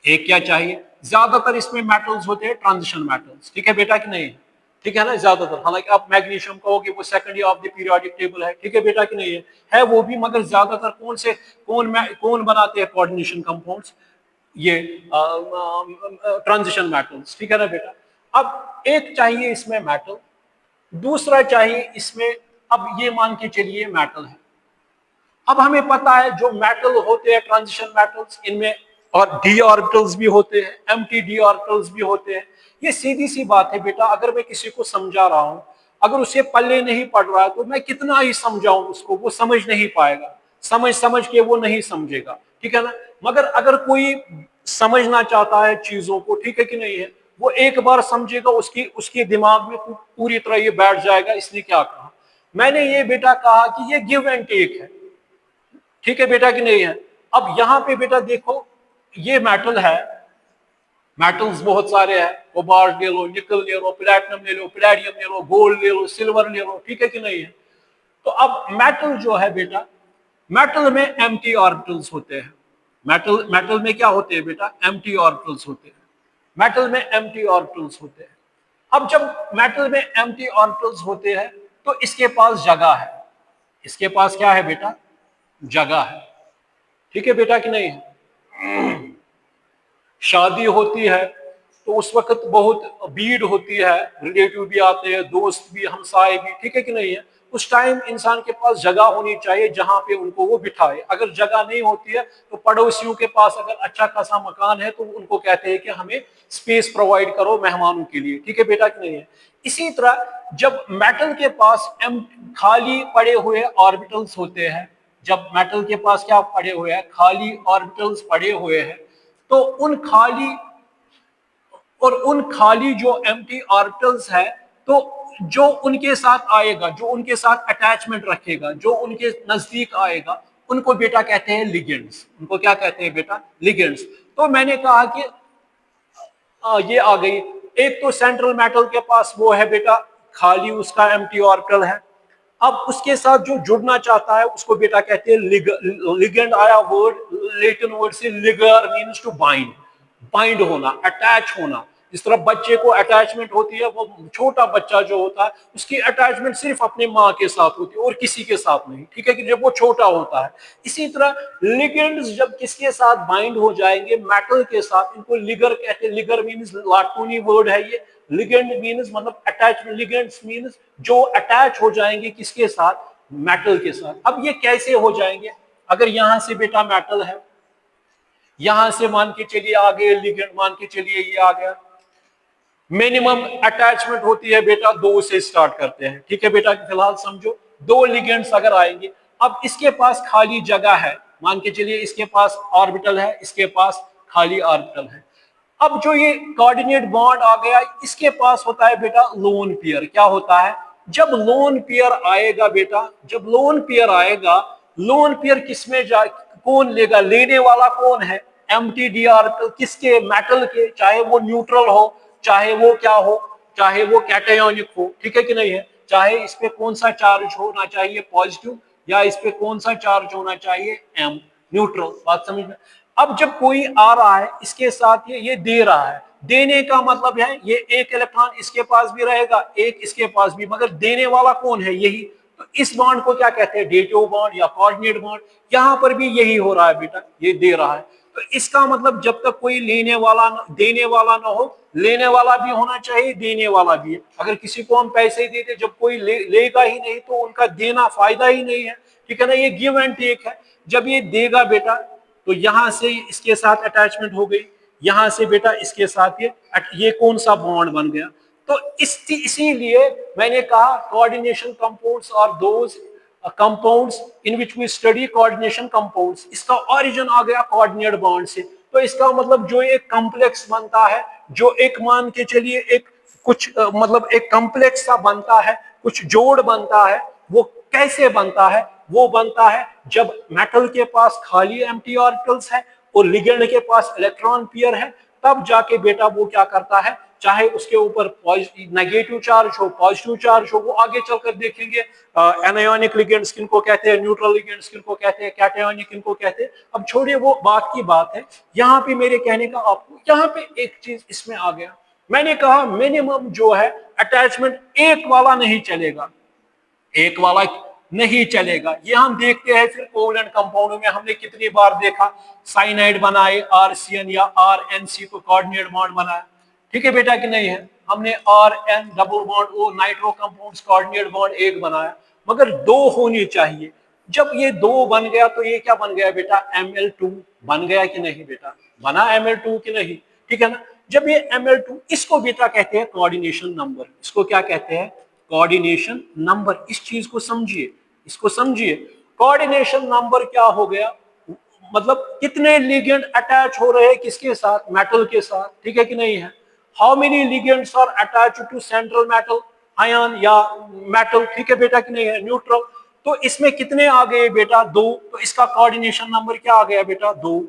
एक क्या चाहिए, ज्यादातर इसमें मेटल्स होते हैं ट्रांजिशन मेटल्स, ठीक है बेटा कि नहीं, ठीक है ना ज्यादातर। हालांकि आप मैग्नीशियम कहोगे वो second of the periodic table है, ठीक है बेटा कि नहीं है वो भी, मगर ज्यादातर कौन बनाते हैं कोऑर्डिनेशन कंपाउंड्स, ये ट्रांजिशन मेटल्स, ठीक है ना बेटा। अब एक चाहिए इसमें मेटल, दूसरा चाहिए इसमें, अब ये मान के चलिए मेटल है। अब हमें पता है जो मेटल होते हैं ट्रांजिशन मेटल्स, इनमें और डी ऑर्बिटल्स भी होते हैं, एम्प्टी डी ऑर्बिटल्स भी होते हैं। ये सीधी सी बात है बेटा, अगर मैं किसी को समझा रहा हूं, अगर उसे पल्ले नहीं पड़ रहा है तो मैं कितना ही समझाऊं उसको, वो समझ नहीं पाएगा, समझ समझ के वो नहीं समझेगा, ठीक है ना। मगर अगर कोई समझना चाहता है चीजों को, ठीक है कि नहीं है, वो एक बार समझेगा, उसकी उसके दिमाग में पूरी तरह ये बैठ जाएगा। इसने क्या कहा, मैंने ये बेटा कहा कि ये गिव एंड टेक है, ठीक है बेटा कि नहीं है। अब यहां पे बेटा देखो, ये मेटल है, मेटल्स बहुत सारे हैं, कोबाल्ट ले लो, निकल ले लो, प्लैटिनम ले लो, पैलेडियम ले लो, गोल्ड ले लो, सिल्वर ले लो, ठीक है कि नहीं है। तो अब मेटल जो है बेटा, मेटल में एम्प्टी ऑर्बिटल्स होते हैं। मेटल में क्या होते हैं बेटा, एम्प्टी ऑर्बिटल्स होते हैं, मेटल में एम्प्टी ऑर्बिटल्स होते हैं। अब जब मेटल में एम्प्टी ऑर्बिटल्स होते हैं तो इसके पास जगह है, इसके पास क्या है बेटा, जगह है, ठीक है बेटा कि नहीं है। शादी होती है तो उस वक्त बहुत भीड़ होती है, रिलेटिव भी आते हैं, दोस्त भी, हमसाए भी, ठीक है कि नहीं है। उस टाइम इंसान के पास जगह होनी चाहिए जहां पे उनको वो बिठाए। अगर जगह नहीं होती है तो पड़ोसियों के पास अगर अच्छा खासा मकान है तो उनको कहते हैं कि हमें स्पेस प्रोवाइड करो मेहमानों के लिए, ठीक है बेटा कि नहीं है। इसी तरह जब मेटल के पास खाली पड़े हुए ऑर्बिटल्स होते हैं, जब मेटल के पास क्या पड़े हुए हैं, खाली ऑर्बिटल्स पड़े हुए हैं, तो उन खाली जो एम्प्टी ऑर्बिटल्स है, तो जो उनके साथ आएगा, जो उनके साथ अटैचमेंट रखेगा, जो उनके नजदीक आएगा, उनको बेटा कहते हैं लिगेंड्स। उनको क्या कहते हैं बेटा, लिगेंड्स। तो मैंने कहा कि ये आ गई। एक तो सेंट्रल मेटल के पास वो है बेटा, खाली उसका एम्प्टी ऑर्बिटल है। अब उसके साथ जो जुड़ना चाहता है उसको बेटा कहते हैं लिगेंड। आया वर्ड, लैटिन वर्ड से लिगर, मींस टू बाइंड, बाइंड होना, अटैच होना। जिस तरह बच्चे को अटैचमेंट होती है, वो छोटा बच्चा जो होता है उसकी अटैचमेंट सिर्फ अपने माँ के साथ होती है और किसी के साथ नहीं, ठीक है कि जब वो छोटा होता है। इसी तरह लिगेंड्स जब किसके साथ बाइंड हो जाएंगे, मेटल के साथ, इनको लिगर कहते हैं। लिगर मींस लाटूनी वर्ड है ये, लिगेंड मींस मतलब अटैचमेंट, लिगेंड्स मींस जो अटैच हो जाएंगे किसके साथ, मेटल के साथ। अब ये कैसे हो जाएंगे, अगर यहां से बेटा मेटल है, यहां से मान के चलिए आ गए लिगेंड, मान के चलिए ये आ गया, मिनिमम अटैचमेंट होती है बेटा 2 से स्टार्ट करते हैं, ठीक है बेटा। फिलहाल समझो 2 लिगेंड्स अगर आएंगे, अब इसके पास खाली जगह है, मान के चलिए इसके पास ऑर्बिटल है, इसके पास खाली ऑर्बिटल है। अब जो ये कोऑर्डिनेट बॉन्ड आ गया, इसके पास होता है बेटा लोन पेयर। क्या होता है? जब लोन पेयर आएगा बेटा, जब लोन पेयर आएगा, लोन पेयर किसमें जा, कौन लेगा? लेने वाला कौन है? एमटीडीआर किसके? मेटल के, चाहे वो न्यूट्रल हो, चाहे वो क्या हो, चाहे वो कैटायोनिक हो, ठीक है कि नहीं है? चाहे इस पे कौन सा चार्ज होना चाहिए, पॉजिटिव, या इस पे कौन सा चार्ज होना चाहिए, एम, न्यूट्रल। बात समझ में? अब जब कोई आ रहा है इसके साथ ये दे रहा है, देने का मतलब है ये एक इलेक्ट्रॉन इसके पास भी रहेगा, एक इसके पास भी, मगर देने वाला कौन है? यही। तो इस बॉन्ड को क्या कहते हैं? डेटिव बॉन्ड या कोऑर्डिनेट बॉन्ड। यहां पर भी यही हो रहा है बेटा, ये दे रहा है। तो इसका मतलब जब तक कोई लेने वाला देने वाला ना हो, लेने वाला भी होना चाहिए, देने वाला भी है। अगर किसी को हम पैसे देते, जब कोई लेगा ही नहीं तो उनका देना फायदा ही नहीं है, ठीक है ना? ये गिव एंड टेक है। जब ये देगा बेटा तो यहां से इसके साथ अटैचमेंट हो गई, यहां से बेटा इसके साथ ये कौन सा बॉन्ड बन गया? तो इसीलिए मैंने कहा कोऑर्डिनेशन कंपाउंड्स और those compounds in which we study coordination compounds, इसका ओरिजिन आ गया कोऑर्डिनेट बॉन्ड से। तो इसका मतलब जो एक कॉम्प्लेक्स बनता है, जो एक मान के चलिए एक कुछ मतलब एक कॉम्प्लेक्स सा बनता है, कुछ जोड़ बनता है, वो कैसे बनता है? वो बनता है जब मेटल के पास खाली एम्प्टी ऑर्बिटल्स है और लिगेंड के पास इलेक्ट्रॉन पेयर है, तब जाके बेटा वो क्या करता है, चाहे उसके ऊपर नेगेटिव चार्ज हो, पॉजिटिव चार्ज हो, वो आगे चलकर देखेंगे। एनायोनिक लिगेंड्स किनको कहते हैं, न्यूट्रल लिगेंड्स किनको कहते हैं, कैटायोनिक किनको कहते हैं। अब छोड़िए वो बात की बात है, यहाँ पे मेरे कहने का आपको यहाँ पे एक चीज इसमें आ गया। मैंने कहा मिनिमम जो है अटैचमेंट एक वाला नहीं चलेगा, एक वाला नहीं चलेगा। ये हम देखते हैं फिर कोवलेंट कंपाउंड में, हमने कितनी बार देखा, साइनाइड बनाए आरसीएन या आरएनसी को कोऑर्डिनेट बॉन्ड बनाया, ठीक है बेटा कि नहीं है? हमने R N double bond O nitro compounds coordinate bond एक बनाया, मगर दो होनी चाहिए। जब ये दो बन गया तो ये क्या बन गया बेटा? Ml2 बन गया कि नहीं बेटा? बना Ml2 कि नहीं? ठीक है ना? जब ये Ml2, इसको बेटा कहते हैं कोऑर्डिनेशन नंबर। इसको क्या कहते हैं? Coordination number. इस चीज को समझिए, इसको समझिए। कोऑर्डिनेशन नंबर क्या हो गया? मतलब कितने लिगेंड अटैच हो रहे हैं किसके साथ? मेटल के साथ, ठीक है कि नहीं है? How many ligands are attached to central metal ion या मेटल, ठीक है बेटा कि नहीं है? न्यूट्रल। तो इसमें कितने आ गए बेटा? दो। तो इसका कोऑर्डिनेशन नंबर क्या आ गया बेटा? दो।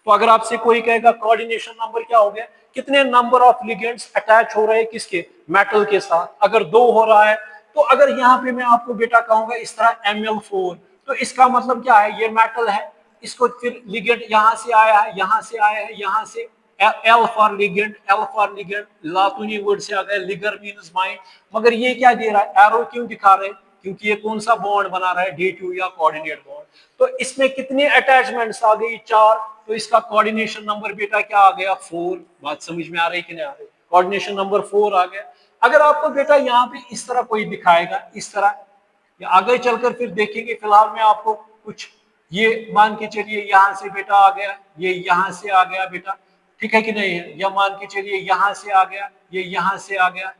तो अगर आपसे कोई कहेगा कोऑर्डिनेशन नंबर क्या हो गया, कितने नंबर ऑफ लिगेंड्स अटैच हो रहे हैं किसके? मेटल के साथ। अगर दो हो रहा है तो अगर यहाँ पे मैं आपको बेटा कहूंगा इस तरह Ml4, तो इसका मतलब क्या है? ये मेटल है, इसको फिर लिगेंड यहां से आया है, यहां से आया है, यहां से L for ligand, L for ligand, लातूनी वर्ड से आ गया, लिगर मीन्स बाइंड। मगर ये क्या दे रहा है? एरो क्यों दिखा रहे हैं? क्योंकि ये कौन सा बॉन्ड बना रहा है? D2 या कोऑर्डिनेट बॉन्ड। तो इसमें कितने अटैचमेंट्स आ गई? 4। तो इसका कोऑर्डिनेशन नंबर बेटा क्या आ गया? 4। बात समझ में आ रही कि नहीं आ रही? कोऑर्डिनेशन नंबर 4 आ गया। अगर आपको बेटा यहाँ पे इस तरह कोई दिखाएगा, इस तरह, या आगे चलकर फिर देखेंगे, फिलहाल में आपको कुछ ये मान के चलिए यहां से बेटा आ गया, ये यहां से आ गया बेटा, ठीक है कि नहीं है? या मान के चलिए यहां से आ गया, ये यहां से आ गया,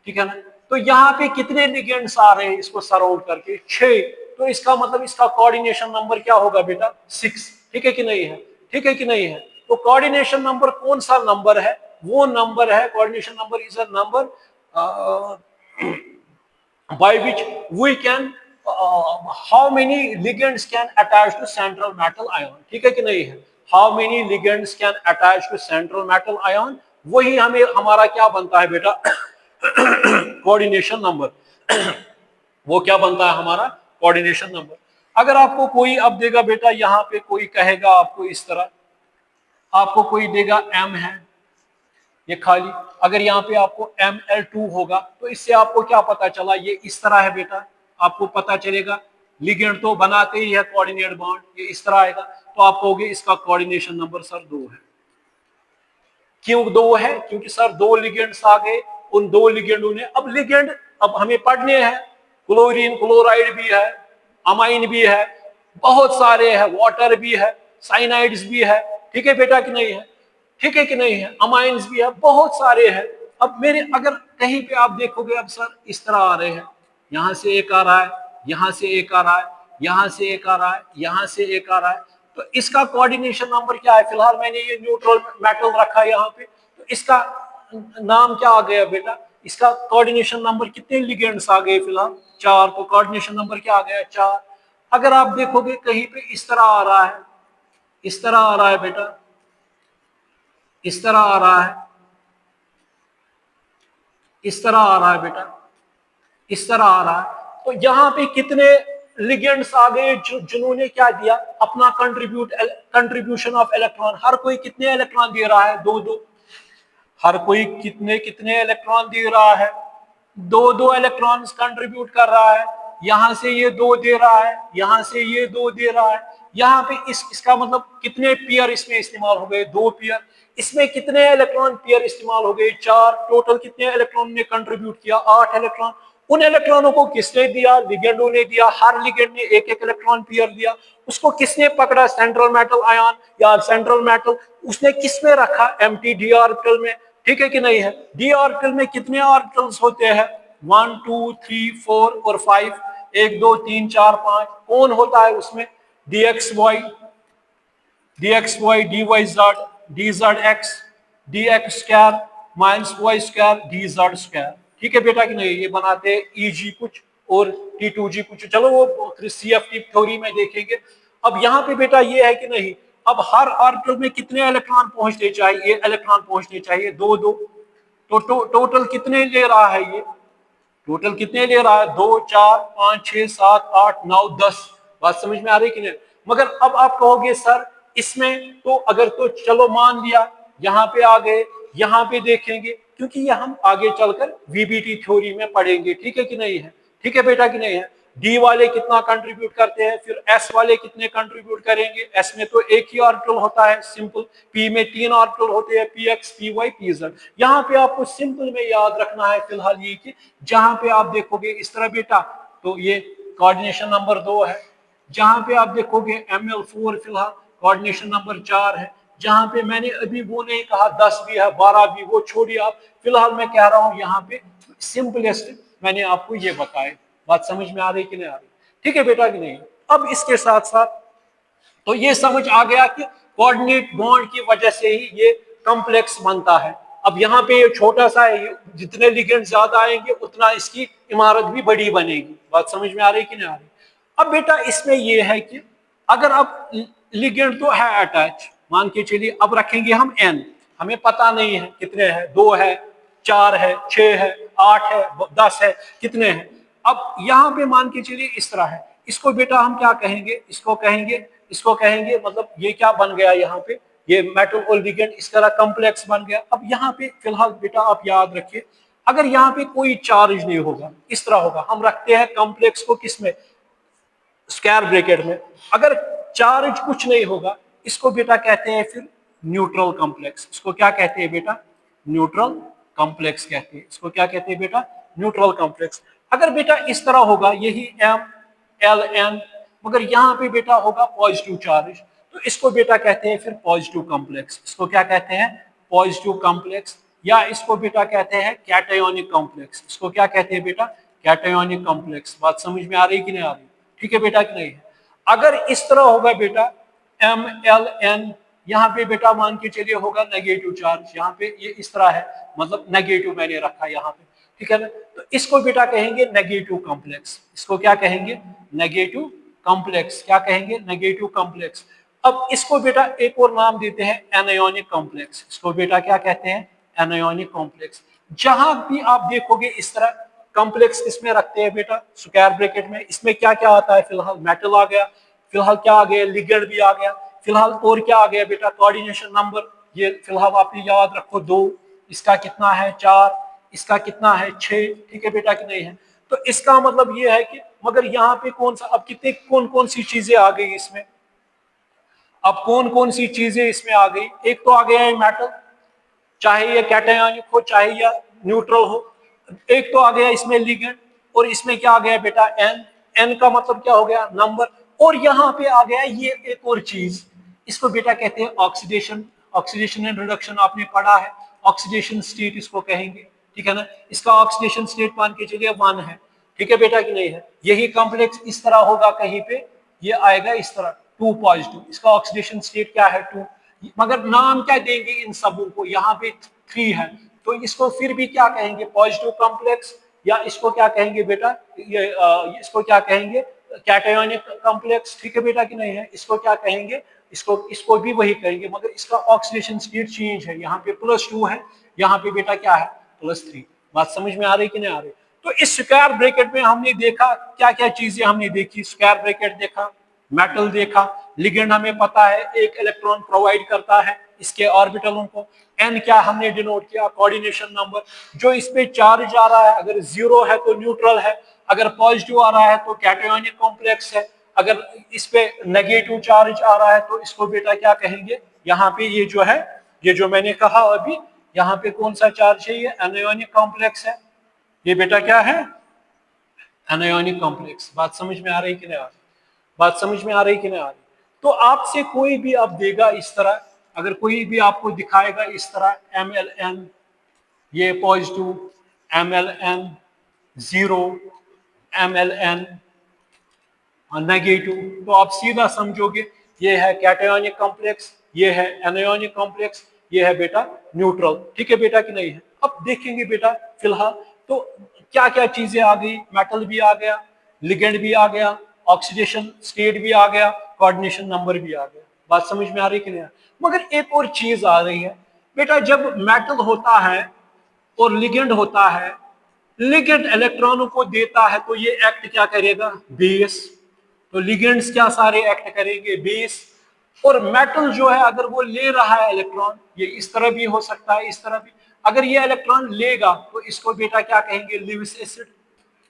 ठीक है ना? तो यहाँ पे कितने लिगेंड्स आ रहे हैं इसको सराउंड करके? 6। तो इसका मतलब इसका कोऑर्डिनेशन नंबर क्या होगा बेटा? 6, ठीक है कि नहीं है? ठीक है कि नहीं है? तो कोऑर्डिनेशन नंबर कौन सा नंबर है? वो नंबर है, coordination number is a number by which we can how many ligands can attach to central metal ion, ठीक है कि नहीं है? how many ligands can attach to central metal ion, वही हमें हमारा क्या बनता है बेटा? Coordination number. वो क्या बनता है हमारा? Coordination number. अगर आपको कोई अब देगा बेटा, यहाँ पे कोई कहेगा आपको इस तरह, आपको कोई देगा M है ये खाली, अगर यहाँ पे आपको Ml2 होगा, तो इससे आपको क्या पता चला? ये इस तरह है बेटा, आपको पता चलेगा लिगेंड तो बनाते ही है कोऑर्डिनेट बॉन्ड, ये इस तरह आएगा। तो आप कहोगे इसका कोऑर्डिनेशन नंबर सर 2 है। क्यों 2 है? क्योंकि सर 2 लिगेंड्स आ गए, उन 2 लिगेंडों ने, अब लिगेंड अब हमें पढ़ने हैं, क्लोरीन क्लोराइड भी है, अमाइन भी है, बहुत सारे है, वाटर भी है, साइनाइड्स भी है, ठीक है बेटा कि नहीं है? ठीक है कि नहीं है? अमाइंस भी है, बहुत सारे हैं। अब मेरे अगर कहीं पे आप देखोगे, अब सर इस तरह आ रहे हैं, यहां से एक आ रहा है, यहां से एक आ रहा है, यहां से एक आ रहा है, यहां से एक आ रहा है, तो इसका कोऑर्डिनेशन नंबर क्या है? फिलहाल मैंने ये न्यूट्रल मेटल रखा है यहाँ पे, इसका नाम क्या आ गया बेटा, इसका कोऑर्डिनेशन नंबर कितने लिगेंड्स आ गए फिलहाल 4, तो कोऑर्डिनेशन नंबर क्या आ गया 4। अगर आप देखोगे कहीं पे इस तरह आ रहा है, इस तरह आ रहा है बेटा, इस तरह आ रहा है, इस तरह आ रहा है बेटा, इस तरह आ रहा है, तो यहां पे कितने लिगेंड्स आ गए जिन्होंने क्या दिया अपना कंट्रीब्यूशन ऑफ इलेक्ट्रॉन। हर कोई कितने इलेक्ट्रॉन दे रहा है, 2-2। हर कोई कितने कितने इलेक्ट्रॉन दे रहा है, 2-2 इलेक्ट्रॉन कंट्रीब्यूट कर रहा है। यहां से ये 2 दे रहा है, यहां से ये 2 दे रहा है। यहाँ पे इसका मतलब कितने पेयर इसमें इस्तेमाल हो गए, 2 पेयर। इसमें कितने इलेक्ट्रॉन पेयर इस्तेमाल हो गए, 4। टोटल कितने इलेक्ट्रॉन ने कंट्रीब्यूट किया, 8 इलेक्ट्रॉन। उन इलेक्ट्रॉनों को किसने दिया, लिगेंडों ने दिया। हर लिगेंड ने एक एक इलेक्ट्रॉन पेयर दिया। उसको किसने पकड़ा, सेंट्रल मेटल आयन या सेंट्रल मेटल, उसने किसमें रखा, एम्प्टी डी ऑर्बिटल में। ठीक है कि नहीं है। डी ऑर्बिटल में कितने ऑर्बिटल्स होते हैं, 1 2 3 4 और 5, 1 2 3 4 5। कौन होता है उसमें, D X Y, dy z, dz dx square minus Y square dz square. ठीक है बेटा कि नहीं, ये बनाते हैं eg कुछ और t2g कुछ। चलो वो CFT थ्योरी में देखेंगे। अब यहाँ पे बेटा ये है कि नहीं, अब हर ऑर्बिटल में कितने इलेक्ट्रॉन पहुंचने चाहिए, इलेक्ट्रॉन पहुंचने चाहिए 2-2। तो टोटल कितने ले रहा है ये, टोटल कितने ले रहा है, 2 4 5 6 7 8 9 10। बात समझ में आ रही कि नहीं। मगर अब आप कहोगे सर इसमें तो अगर, तो चलो मान लिया यहाँ पे आ गए, यहाँ पे देखेंगे, क्योंकि ये हम आगे चलकर VBT थ्योरी में पढ़ेंगे। ठीक है कि नहीं है, ठीक है बेटा कि नहीं है। डी वाले कितना कंट्रीब्यूट करते हैं, फिर एस वाले कितने कंट्रीब्यूट करेंगे। एस में तो एक ही ऑर्बिटल होता है सिंपल, पी में 3 ऑर्बिटल होते हैं, P X P Y P Z. यहाँ पे आपको सिंपल में याद रखना है फिलहाल ये कि जहां पे आप देखोगे इस तरह बेटा, तो ये कोऑर्डिनेशन नंबर 2 है। जहां पे आप देखोगे ML4 फिलहाल कोऑर्डिनेशन नंबर 4 है। जहां पे मैंने अभी वो नहीं कहा 10 भी है 12 भी, वो छोड़िए आप, फिलहाल मैं कह रहा हूं यहाँ पे सिंपलेस्ट मैंने आपको ये बताया। बात समझ में आ रही कि नहीं आ रही, ठीक है बेटा कि नहीं। अब इसके साथ साथ तो ये समझ आ गया कि कोऑर्डिनेट बॉन्ड की वजह से ही ये कॉम्प्लेक्स बनता है। अब यहाँ पे ये छोटा सा है, जितने लिगेंड ज्यादा आएंगे उतना इसकी इमारत भी बड़ी बनेगी। बात समझ में आ रही कि नहीं आ रही। अब बेटा इसमें यह है कि अगर अब लिगेंड तो है अटैच, मान के चलिए अब रखेंगे हम n, हमें पता नहीं है कितने हैं, 2 है 4 है 6 है 8 है 10 है, कितने हैं। अब यहाँ पे मान के चलिए इस तरह है, इसको बेटा हम क्या कहेंगे, इसको कहेंगे मतलब ये क्या बन गया यहाँ पे, ये मेटल और लिगेंड इस तरह कॉम्प्लेक्स बन गया। अब यहाँ पे फिलहाल बेटा आप याद रखिए, अगर यहाँ पे कोई चार्ज नहीं होगा, इस तरह होगा, हम रखते हैं कॉम्प्लेक्स को किसमें, स्क्वायर ब्रैकेट में। अगर चार्ज कुछ नहीं होगा, इसको बेटा कहते हैं फिर न्यूट्रल कॉम्प्लेक्स। इसको क्या कहते हैं बेटा, न्यूट्रल कॉम्प्लेक्स कहते हैं। इसको क्या कहते हैं बेटा, न्यूट्रल कॉम्प्लेक्स। अगर बेटा इस तरह होगा, यही MLN, मगर यहाँ पे बेटा होगा पॉजिटिव चार्ज, तो इसको बेटा कहते हैं फिर पॉजिटिव कॉम्प्लेक्स। इसको क्या कहते हैं, पॉजिटिव कॉम्प्लेक्स, या इसको बेटा कहते हैं कैटायोनिक कॉम्प्लेक्स। इसको क्या कहते हैं बेटा, कैटायोनिक कॉम्प्लेक्स। बात समझ में आ रही कि नहीं आ रही, ठीक है बेटा कि नहीं है। अगर इस तरह होगा बेटा MLN, यहाँ पे बेटा मान के चलिए होगा नेगेटिव चार्ज, यहाँ पे ये इस तरह है, मतलब नेगेटिव मैंने रखा यहाँ पे, ठीक है ना। तो इसको बेटा कहेंगे नेगेटिव कॉम्प्लेक्स। इसको क्या कहेंगे, नेगेटिव कॉम्प्लेक्स। क्या कहेंगे, नेगेटिव कॉम्प्लेक्स। अब इसको बेटा एक और नाम देते हैं एनायोनिक कॉम्प्लेक्स। इसको बेटा क्या कहते हैं, एनायोनिक कॉम्प्लेक्स। जहां भी आप देखोगे इस तरह कॉम्प्लेक्स इसमें रखते हैं बेटा स्क्वायर ब्रैकेट में, इसमें क्या क्या आता है, फिलहाल मेटल आ गया, फिलहाल क्या आ गया, लिगेंड भी आ गया, फिलहाल और क्या आ गया बेटा, कोऑर्डिनेशन नंबर। ये फिलहाल आप याद रखो 2, इसका कितना है 4, इसका कितना है 6, ठीक है बेटा कि नहीं है। तो इसका मतलब ये है कि मगर यहाँ पे कौन सा, अब कितने कौन कौन सी चीजें आ गई इसमें, अब कौन कौन सी चीजें इसमें आ गई। एक तो आ गया है मेटल, चाहे ये कैटायोनिक हो चाहे या न्यूट्रल हो। एक तो आ गया इसमें लिगेंड, और इसमें क्या आ गया बेटा एन, एन का मतलब क्या हो गया, नंबर। और यहाँ पे आ गया ये एक और चीज, इसको बेटा कहते हैं ऑक्सीडेशन। ऑक्सीडेशन एंड रिडक्शन आपने पढ़ा है, ऑक्सीडेशन स्टेट इसको कहेंगे, ठीक है ना। इसका ऑक्सीडेशन स्टेट मान के चलिए 1 है, ठीक है बेटा कि नहीं है। यही कॉम्प्लेक्स इस तरह होगा कहीं पे, ये आएगा इस तरह 2 पॉजिटिव, इसका ऑक्सीडेशन स्टेट क्या है 2। मगर नाम क्या देंगे इन सबों को, यहाँ पे 3 है तो इसको फिर भी क्या कहेंगे, पॉजिटिव कॉम्प्लेक्स, या इसको क्या कहेंगे बेटा, ये इसको क्या कहेंगे, कैटायोनिक कॉम्प्लेक्स। ठीक है बेटा कि नहीं है, इसको क्या कहेंगे, इसको भी वही कहेंगे, मगर इसका ऑक्सीडेशन स्टेट चेंज है, यहाँ पे +2 है, यहाँ पे बेटा क्या है, +3। बात समझ में आ रही कि नहीं आ रही। तो इस स्क्वायर ब्रैकेट में हमने देखा क्या क्या चीजें हमने देखी, स्क्वायर ब्रैकेट देखा, मेटल देखा, लिगेंड हमें पता है एक इलेक्ट्रॉन प्रोवाइड करता है इसके ऑर्बिटलों को, एन क्या हमने डिनोट किया, कोऑर्डिनेशन नंबर। जो इस पे चार्ज आ रहा है अगर 0 है तो न्यूट्रल है, अगर पॉजिटिव आ रहा है तो कैटायोनिक कॉम्प्लेक्स है, अगर इस पे नेगेटिव चार्ज आ रहा है तो इसको बेटा क्या कहेंगे, यहाँ पे ये जो है, ये जो मैंने कहा अभी, यहाँ पे कौन सा चार्ज है, ये एनायोनिक कॉम्प्लेक्स है, ये बेटा क्या है, एनायोनिक कॉम्प्लेक्स। बात समझ में आ रही कि नहीं आ रही, बात समझ में आ रही कि नहीं आ रही। तो आपसे कोई भी आप देगा इस तरह, अगर कोई भी आपको दिखाएगा इस तरह MLN ये पॉजिटिव, MLN 0, MLN नेगेटिव, तो आप सीधा समझोगे ये है कैटायोनिक कॉम्प्लेक्स, ये है एनायोनिक कॉम्प्लेक्स, ये है बेटा न्यूट्रल। ठीक है बेटा कि नहीं है। अब देखेंगे बेटा फिलहाल तो क्या क्या चीजें आ गई, मेटल भी आ गया, लिगेंड भी आ गया, ऑक्सीडेशन स्टेट भी आ गया, कोऑर्डिनेशन नंबर भी आ गया। बात समझ में आ रही कि नहीं, मगर एक और चीज आ रही है बेटा, जब मेटल होता है और लिगेंड होता है, लिगेंड इलेक्ट्रॉनों को देता है तो ये एक्ट क्या करेगा, बेस, तो लिगेंड्स क्या सारे एक्ट करेंगे, बेस। और मेटल जो है अगर वो ले रहा है इलेक्ट्रॉन, ये इस तरह भी हो सकता है इस तरह भी, अगर ये इलेक्ट्रॉन लेगा तो इसको बेटा क्या कहेंगे, लिविस एसिड।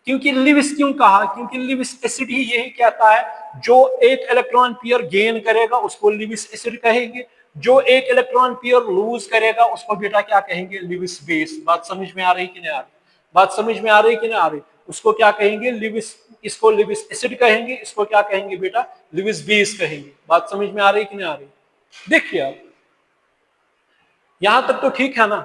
क्योंकि लिविस क्यों कहा, क्योंकि लिविस एसिड ही यही कहता है जो एक इलेक्ट्रॉन पेयर गेन करेगा उसको लिविस एसिड कहेंगे, जो एक इलेक्ट्रॉन पेयर लूज करेगा उसको बेटा क्या कहेंगे, लिविस बेस। बात समझ में आ रही कि नहीं आ रही, बात समझ में आ रही कि नहीं आ रही, उसको क्या कहेंगे, लिविस, इसको लिविस एसिड कहेंगे, इसको क्या कहेंगे बेटा, लिविस बेस कहेंगे। बात समझ में आ रही कि नहीं आ रही। देखिए अब यहां तक तो ठीक है ना,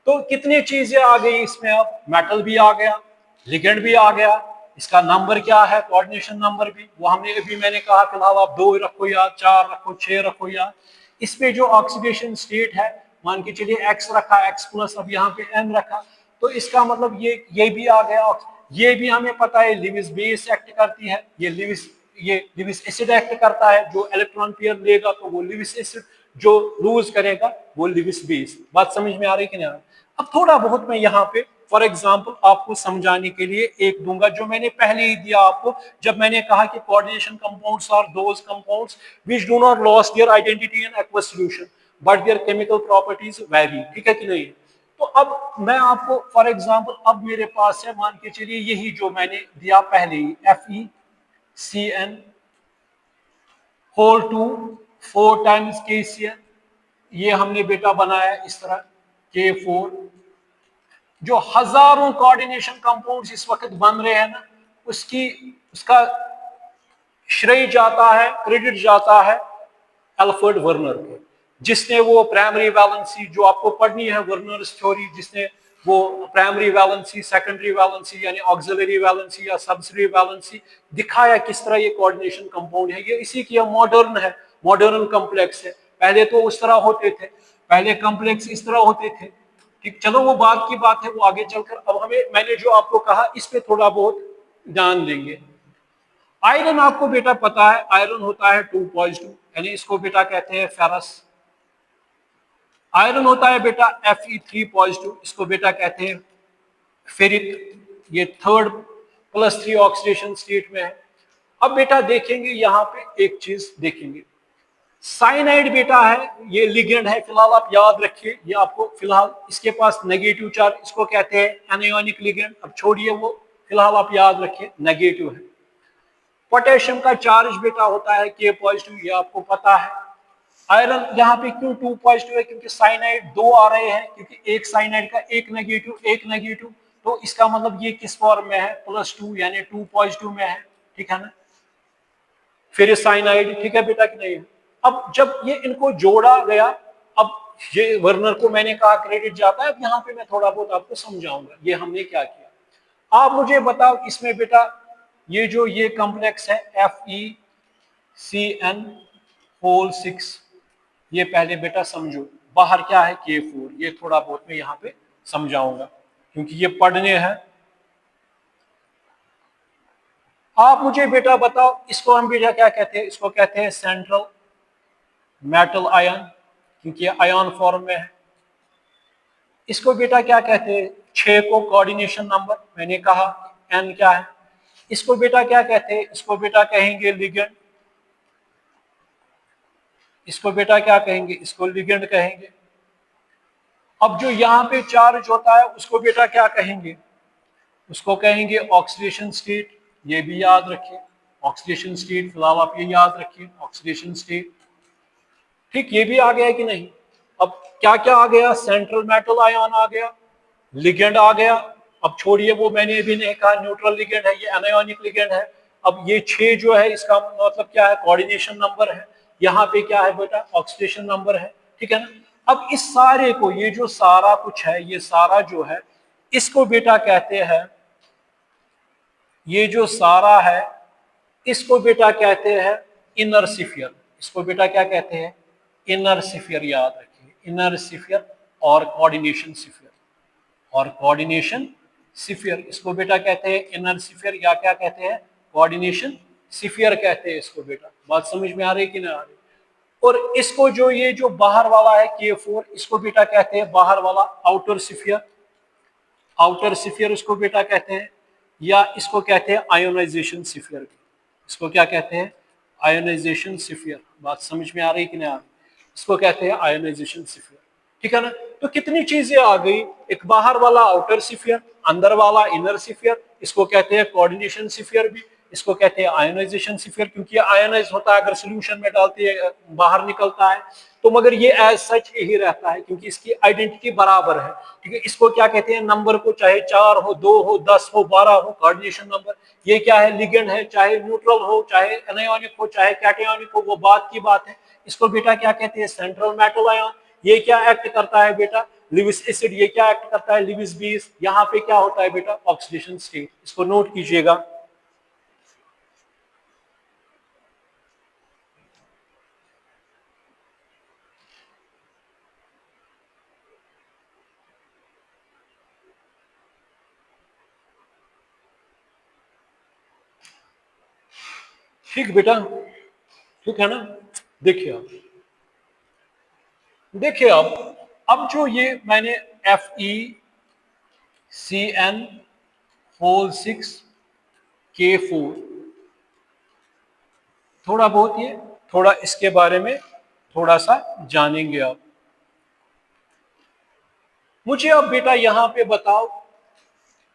तो कितनी चीजें आ गई इसमें, अब मेटल भी आ गया, लिगेंड भी आ गया, इसका नंबर क्या है, कोऑर्डिनेशन नंबर भी, वो हमने अभी मैंने कहा फिलहाल आप 2 रखो या 4 रखो 6 रखो या, इसमें जो ऑक्सीडेशन स्टेट है मान के चलिए x रखा, x प्लस, अब यहाँ पे n रखा, तो इसका मतलब ये भी आ गया, ये भी हमें पता है लिविस बेस एक्ट करती है, ये लिविस एसिड एक्ट करता है, जो इलेक्ट्रॉन पेयर लेगा तो वो लिविस एसिड, जो लूज करेगा वो लिविस बेस। बात समझ में आ रही कि नहीं आ रही। अब थोड़ा बहुत मैं यहाँ पे फॉर एग्जाम्पल आपको समझाने के लिए एक दूंगा जो मैंने पहले ही दिया आपको, जब मैंने कहा कि coordination compounds are those compounds which do not loss their identity in aqueous solution but their chemical properties vary. ठीक है कि नहीं। तो अब मैं आपको फॉर एग्जाम्पल, अब मेरे पास है मान के चलिए यही जो मैंने दिया पहले ही, FeCN whole two 4 times KCN, ये हमने बेटा बनाया इस तरह K4। जो हजारों कोऑर्डिनेशन कंपाउंड्स इस वक्त बन रहे हैं ना, उसका श्रेय जाता है, क्रेडिट जाता है एल्फ्रेड वर्नर को, जिसने वो प्राइमरी वैलेंसी जो आपको पढ़नी है, वर्नर्स थ्योरी, जिसने वो प्राइमरी वैलेंसी, सेकेंडरी वैलेंसी यानी ऑक्सिलरी वैलेंसी या सब्सिडरी वैलेंसी दिखाया, किस तरह ये कोऑर्डिनेशन कंपाउंड है, ये इसी की मॉडर्न है, मॉडर्न कॉम्प्लेक्स है। पहले तो उस तरह होते थे, पहले कॉम्प्लेक्स इस तरह होते थे। ठीक, चलो वो बात की बात है, वो आगे चलकर, अब हमें मैंने जो आपको कहा इस पे थोड़ा बहुत ध्यान देंगे। आयरन आपको बेटा पता है, आयरन होता है 2 पॉजिटिव, यानी इसको बेटा कहते हैं फेरस। आयरन होता है बेटा Fe3 पॉजिटिव, इसको बेटा कहते हैं फेरिक, ये 3 ऑक्सीडेशन स्टेट में है। अब बेटा देखेंगे यहाँ पे एक चीज देखेंगे, साइनाइड बेटा है, ये लिगेंड है, फिलहाल आप याद रखिए, ये आपको फिलहाल इसके पास नेगेटिव चार्ज, इसको कहते हैं एनायोनिक लिगेंड, अब छोड़िए वो, फिलहाल आप याद रखिए नेगेटिव है। पोटेशियम का चार्ज बेटा होता है K पॉजिटिव, ये आपको पता है। आयरन यहाँ पे क्यों 2 पॉजिटिव है, क्योंकि साइनाइड 2 आ रहे हैं, क्योंकि एक साइनाइड का एक नेगेटिव, तो इसका मतलब ये किस फॉर्म में है, +2 यानी 2 पॉजिटिव में है। ठीक है ना, फिर साइनाइड। ठीक है बेटा कि नहीं है। अब जब ये इनको जोड़ा गया, अब ये वर्नर को मैंने कहा क्रेडिट जाता है, अब यहाँ पे मैं थोड़ा बहुत आपको समझाऊंगा ये हमने क्या किया। आप मुझे बताओ इसमें बेटा ये जो ये कॉम्प्लेक्स है FeCN होल 6, ये पहले बेटा समझो, बाहर क्या है K4, ये थोड़ा बहुत मैं यहाँ पे समझाऊंगा क्योंकि ये पढ़ने हैं। आप मुझे बेटा बताओ, इसको हम बेटा क्या कहते हैं? इसको कहते हैं सेंट्रल मेटल आयन, क्योंकि ये आयन फॉर्म में है। इसको बेटा क्या कहते हैं? 6 को कोऑर्डिनेशन नंबर, मैंने कहा N क्या है। इसको बेटा क्या कहते हैं? इसको बेटा कहेंगे लिगेंड। इसको बेटा क्या कहेंगे? इसको लिगेंड कहेंगे। अब जो यहाँ पे चार्ज होता है उसको बेटा क्या कहेंगे? उसको कहेंगे ऑक्सीडेशन स्टेट। ये भी याद रखिए, ऑक्सीडेशन स्टेट, फिलहाल आप ये याद रखिए, ऑक्सीडेशन स्टेट। ठीक, ये भी आ गया कि नहीं? अब क्या क्या आ गया? सेंट्रल मेटल आयन आ गया, लिगेंड आ गया। अब छोड़िए वो, मैंने अभी नहीं कहा न्यूट्रल लिगेंड है, ये अनायोनिक लिगेंड है। अब ये 6 जो है इसका मतलब क्या है? कोऑर्डिनेशन नंबर है। यहाँ पे क्या है बेटा? ऑक्सीडेशन नंबर है। ठीक है ना? अब इस सारे को, ये जो सारा कुछ है, ये सारा जो है, इसको बेटा कहते हैं, ये जो सारा है इसको बेटा कहते हैं इनर सिफियर। इसको बेटा क्या कहते हैं? इनर सिफियर, याद रखिए, इनर सिफियर और कोऑर्डिनेशन सिफियर, और कोऑर्डिनेशन सिफियर। इसको बेटा कहते हैं इनर सिफियर, या क्या कहते हैं? कोऑर्डिनेशन सिफियर कहते हैं इसको बेटा। बात समझ में आ रही कि नहीं आ रही? और इसको जो ये जो बाहर वाला है K4, इसको बेटा कहते हैं बाहर वाला आउटर सिफियर। आउटर सिफियर इसको बेटा कहते हैं, या इसको कहते हैं आयोनाइजेशन सिफियर। इसको क्या कहते हैं? Ionisation sphere. बात समझ में आ रही कि नहीं आ रही? इसको कहते हैं आयोनाइजेशन सिफियर। ठीक है ना? तो कितनी चीजें आ गई, एक बाहर वाला आउटर सिफियर, अंदर वाला इनर सिफियर, इसको कहते हैं कोऑर्डिनेशन सिफियर भी, इसको कहते हैं आयोनाइजेशन सिफियर, क्योंकि आयोनाइज होता है अगर सोल्यूशन में डालते हैं बाहर निकलता है। तो मगर ये एज सच यही रहता है क्योंकि इसकी आइडेंटिटी बराबर है। ठीक है, इसको क्या कहते हैं? नंबर को, चाहे 4 हो, 2 हो, 10 हो, 12 हो, कोऑर्डिनेशन नंबर। ये क्या है? लिगेंड है, चाहे न्यूट्रल हो, चाहे एनायोनिक हो, चाहे कैटायोनिक हो, वो बात की बात है। इसको बेटा क्या कहते हैं? Central metal ion. ये क्या एक्ट करता है बेटा? Lewis acid. ये क्या एक्ट करता है? Lewis base. यहाँ पे क्या होता है बेटा? Oxidation state. इसको नोट कीजिएगा। ठीक बेटा, ठीक है ना? देखिए आप, देखिए अब जो ये मैंने FeCN6K4, थोड़ा बहुत ये, थोड़ा इसके बारे में थोड़ा सा जानेंगे आप। मुझे अब बेटा यहाँ पे बताओ,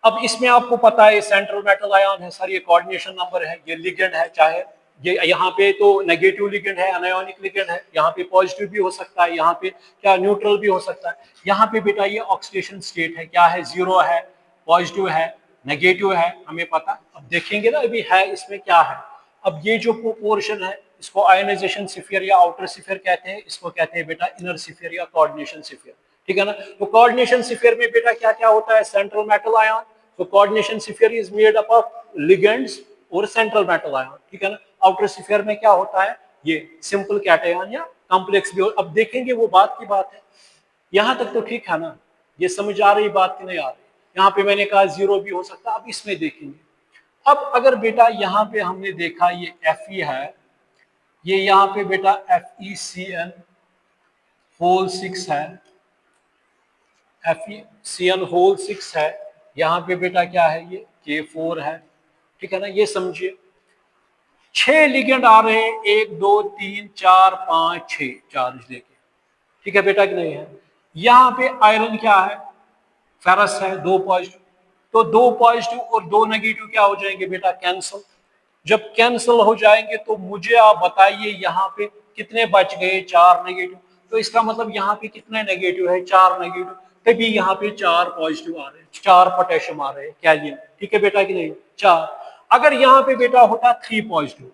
अब इसमें आपको पता है सेंट्रल मेटल आयन है सर, ये कोऑर्डिनेशन नंबर है, ये लिगेंड है, चाहे ये यहाँ पे तो नेगेटिव लिगेंड है, अनायोनिक लिगेंड है, यहाँ पे पॉजिटिव भी हो सकता है, यहाँ पे क्या न्यूट्रल भी हो सकता है। यहाँ पे बेटा ये ऑक्सीडेशन स्टेट है, क्या है? 0 है, पॉजिटिव है, नेगेटिव है, हमें पता। अब देखेंगे ना अभी है इसमें क्या है। अब ये जो पोर्शन है इसको आयोनाइजेशन सिफियर या आउटर सिफियर कहते हैं, इसको कहते हैं बेटा इनर सिफियर या कोऑर्डिनेशन सिफियर। ठीक है ना? तो कोऑर्डिनेशन सिफियर में बेटा क्या क्या होता है? Central metal ion. तो coordination sphere is made up of ligands और सेंट्रल मेटल आयन। ठीक है ना? आउटर सिफियर में क्या होता है? ये सिंपल कैटायन या कॉम्प्लेक्स भी। अब देखेंगे, वो बात की बात है। यहां तक तो ठीक है ना? ये समझ आ रही बात की नहीं आ रही? यहाँ पे मैंने कहा 0 भी हो सकता है, अब इसमें देखेंगे। अब अगर बेटा यहाँ पे हमने देखा ये Fe है, ये यहाँ पे बेटा FeCN6 है, FeCN6 है, यहाँ पे बेटा क्या है? ये K4 है। ठीक है ना? ये समझिए 6 लिगेंड आ रहे हैं, 1 2 3 4 5 6 चार्ज लेके। ठीक है बेटा कि नहीं है? यहाँ पे आयरन क्या है? फेरस है, 2 पॉजिटिव। तो 2 पॉजिटिव और 2 नेगेटिव क्या हो जाएंगे बेटा? कैंसिल। जब कैंसिल हो जाएंगे तो मुझे आप बताइए यहाँ पे कितने बच गए? 4 नेगेटिव। तो इसका मतलब यहाँ पे कितने नेगेटिव है? 4 नेगेटिव। तभी यहाँ पे 4 पॉजिटिव आ रहे हैं, 4 पोटेशियम आ रहे हैं, कैलियम। ठीक है बेटा कि नहीं? 4। अगर यहाँ पे बेटा होता 3 पॉजिटिव,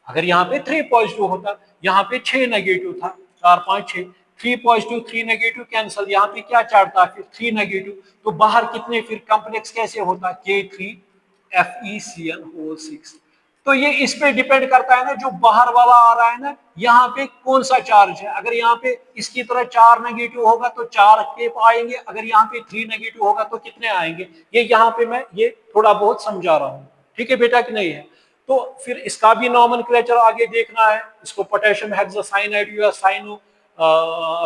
अगर यहाँ पे 3 पॉजिटिव होता, यहाँ पे 6 नेगेटिव था, 4 5 6, 3 पॉजिटिव 3 नेगेटिव कैंसिल, यहाँ पे क्या चाहता फिर? 3 नेगेटिव। तो बाहर कितने फिर? कॉम्प्लेक्स कैसे होता? K3 FeCN6। तो ये इस पे डिपेंड करता है ना, जो बाहर वाला आ रहा है ना, यहाँ पे कौन सा चार्ज है। अगर यहाँ पे इसकी तरह 4 नेगेटिव होगा तो 4 के आएंगे, अगर यहाँ पे 3 नेगेटिव होगा तो कितने आएंगे। ये यहाँ पे मैं ये थोड़ा बहुत समझा रहा हूँ, ठीक है बेटा कि नहीं है। तो फिर इसका भी नॉमेनक्लेचर आगे देखना है, इसको पोटेशियम हेक्सासाइनाइड या साइनो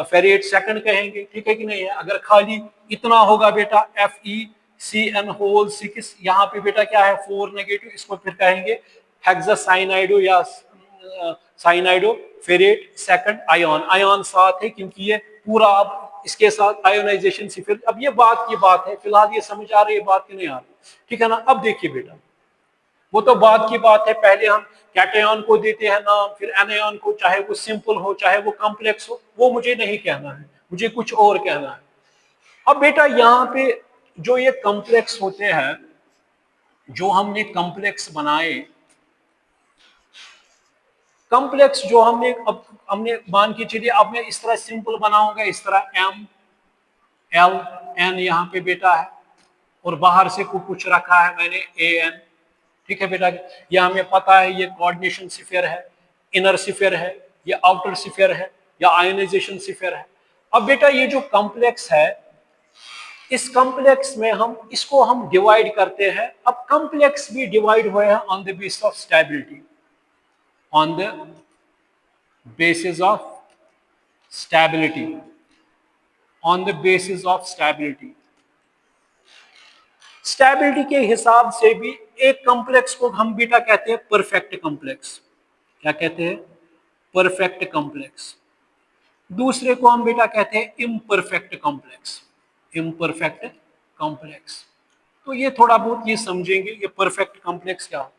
फेरेट सेकंड कहेंगे, ठीक है कि नहीं है। अगर खाली इतना होगा बेटा FeCN6, यहाँ पे बेटा क्या है 4 नेगेटिव, इसको फिर कहेंगे हेक्सासाइनाइडो या साइनाइडो फेरेट सेकंड आयन। आयन साथ है क्योंकि ये पूरा अब इसके साथ आयोनाइजेशन से, फिर अब ये बात की बात है, फिलहाल ये समझ आ रही है बात की नहीं आ रही, ठीक है ना। अब देखिए बेटा, वो तो बात की बात है, पहले हम कैटायन को देते हैं नाम, फिर एनायन को, चाहे वो सिंपल हो चाहे वो कॉम्प्लेक्स हो, वो मुझे नहीं कहना है, मुझे कुछ और कहना है। अब बेटा यहाँ पे जो ये कॉम्प्लेक्स होते हैं, जो हमने कॉम्प्लेक्स बनाए, कॉम्प्लेक्स जो हमने अब हमने मान के चलिए, अब मैं इस तरह सिंपल बनाऊंगा, इस तरह MLN यहाँ पे बेटा है, और बाहर से कुछ रखा है मैंने AN, ठीक है बेटा। ये हमें पता है ये कोऑर्डिनेशन स्फीयर है, इनर स्फीयर है, ये आउटर स्फीयर है, या आयोनाइजेशन स्फीयर है। अब बेटा ये जो कॉम्प्लेक्स है, इस कॉम्प्लेक्स में हम इसको हम डिवाइड करते हैं। अब कॉम्प्लेक्स भी डिवाइड हुए हैं on the basis of stability, on the basis of stability, on the basis of stability. Stability के हिसाब से भी एक कॉम्प्लेक्स को हम बेटा कहते हैं परफेक्ट कॉम्प्लेक्स। क्या कहते हैं? Perfect complex. दूसरे को हम बेटा कहते हैं इम्परफेक्ट कॉम्प्लेक्स, इम्परफेक्ट कॉम्प्लेक्स। तो ये थोड़ा बहुत ये समझेंगे ये परफेक्ट कॉम्प्लेक्स क्या हो।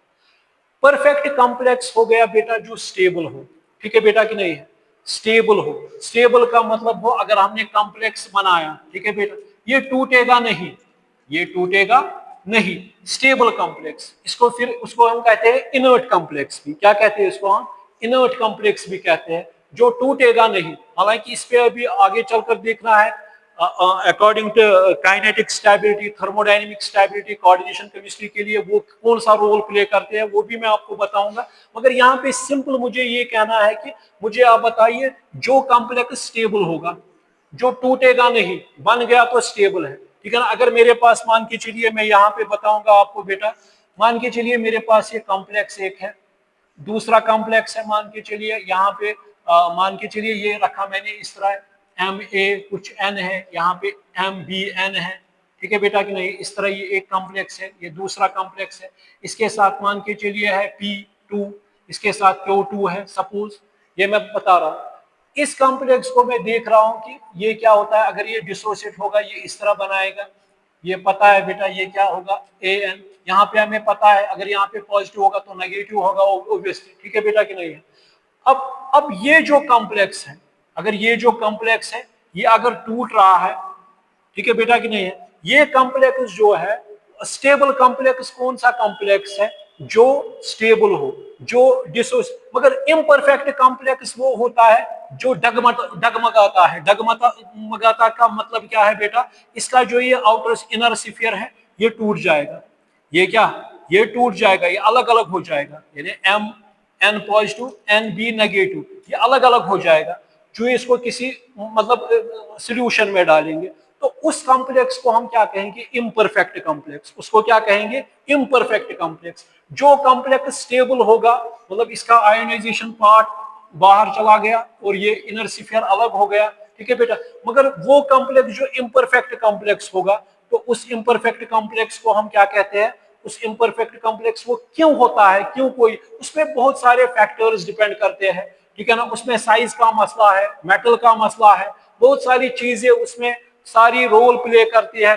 परफेक्ट कॉम्प्लेक्स हो गया बेटा जो स्टेबल हो, ठीक है बेटा कि नहीं है, स्टेबल हो। स्टेबल का मतलब हो, अगर हमने कॉम्प्लेक्स बनाया, ठीक है बेटा, ये टूटेगा नहीं, ये टूटेगा नहीं, स्टेबल कॉम्प्लेक्स। इसको फिर उसको हम कहते हैं इनर्ट कॉम्प्लेक्स भी। क्या कहते हैं इसको? हम इनर्ट कॉम्प्लेक्स भी कहते हैं, जो टूटेगा नहीं। हालांकि इस पे अभी आगे चलकर देखना है, according to kinetic stability, thermodynamic stability, coordination chemistry के लिए वो कौन सा रोल प्ले करते हैं, वो भी मैं आपको बताऊंगा। मगर यहाँ पे सिंपल मुझे ये कहना है कि मुझे आप बताइए, जो कॉम्प्लेक्स स्टेबल होगा, जो टूटेगा नहीं, बन गया तो स्टेबल है, ठीक है ना। अगर मेरे पास मान के चलिए, मैं यहाँ पे बताऊंगा आपको बेटा, मान के चलिए मेरे पास ये कॉम्प्लेक्स एक है, दूसरा कॉम्प्लेक्स है, मान के चलिए यहाँ पे मान के चलिए ये रखा मैंने इस तरह, MA कुछ N है, यहाँ पे MBN है, ठीक है बेटा कि नहीं। इस तरह ये एक कॉम्प्लेक्स है, ये दूसरा कॉम्प्लेक्स है, इसके साथ मान के चलिए है P2, इसके साथ Q2 है सपोज, ये मैं बता रहा हूँ। इस कॉम्प्लेक्स को मैं देख रहा हूं कि ये क्या होता है, अगर ये डिसोसिएट होगा ये इस तरह बनाएगा, ये पता है बेटा ये क्या होगा AN। यहाँ पे हमें पता है अगर यहाँ पे पॉजिटिव होगा तो नेगेटिव होगा ऑब्वियसली, ठीक है बेटा कि नहीं है। अब ये जो कॉम्प्लेक्स है, अगर ये जो कॉम्प्लेक्स है ये अगर टूट रहा है, ठीक है बेटा कि नहीं है, ये कॉम्प्लेक्स जो है स्टेबल कॉम्प्लेक्स कौन सा कॉम्प्लेक्स है? जो स्टेबल हो, जो मगर इम्परफेक्ट कॉम्प्लेक्स वो होता है जो डगमगाता है। डगमगाता का मतलब क्या है बेटा? इसका जो ये आउटर इनर स्फीयर है ये टूट जाएगा, ये क्या, ये टूट जाएगा, ये अलग अलग हो जाएगा, यानी MN पॉजिटिव NB नेगेटिव, ये अलग अलग हो जाएगा। जो इसको किसी मतलब सॉल्यूशन में डालेंगे तो उस कॉम्प्लेक्स को हम क्या कहेंगे? Imperfect complex. उसको क्या कहेंगे? Imperfect complex. जो कॉम्प्लेक्स स्टेबल होगा, मतलब इसका आयोनाइजेशन पार्ट बाहर चला गया और ये इनर स्फीयर अलग हो गया, ठीक है बेटा। मगर वो कॉम्प्लेक्स जो इम्परफेक्ट कॉम्प्लेक्स होगा, तो उस इम्परफेक्ट कॉम्प्लेक्स को हम क्या कहते हैं? उस इम्परफेक्ट कॉम्प्लेक्स वो क्यों होता है, क्यों, कोई उसमें बहुत सारे फैक्टर्स डिपेंड करते हैं, ठीक है ना। उसमें साइज का मसला है, मेटल का मसला है, बहुत सारी चीजें उसमें सारी रोल प्ले करती है।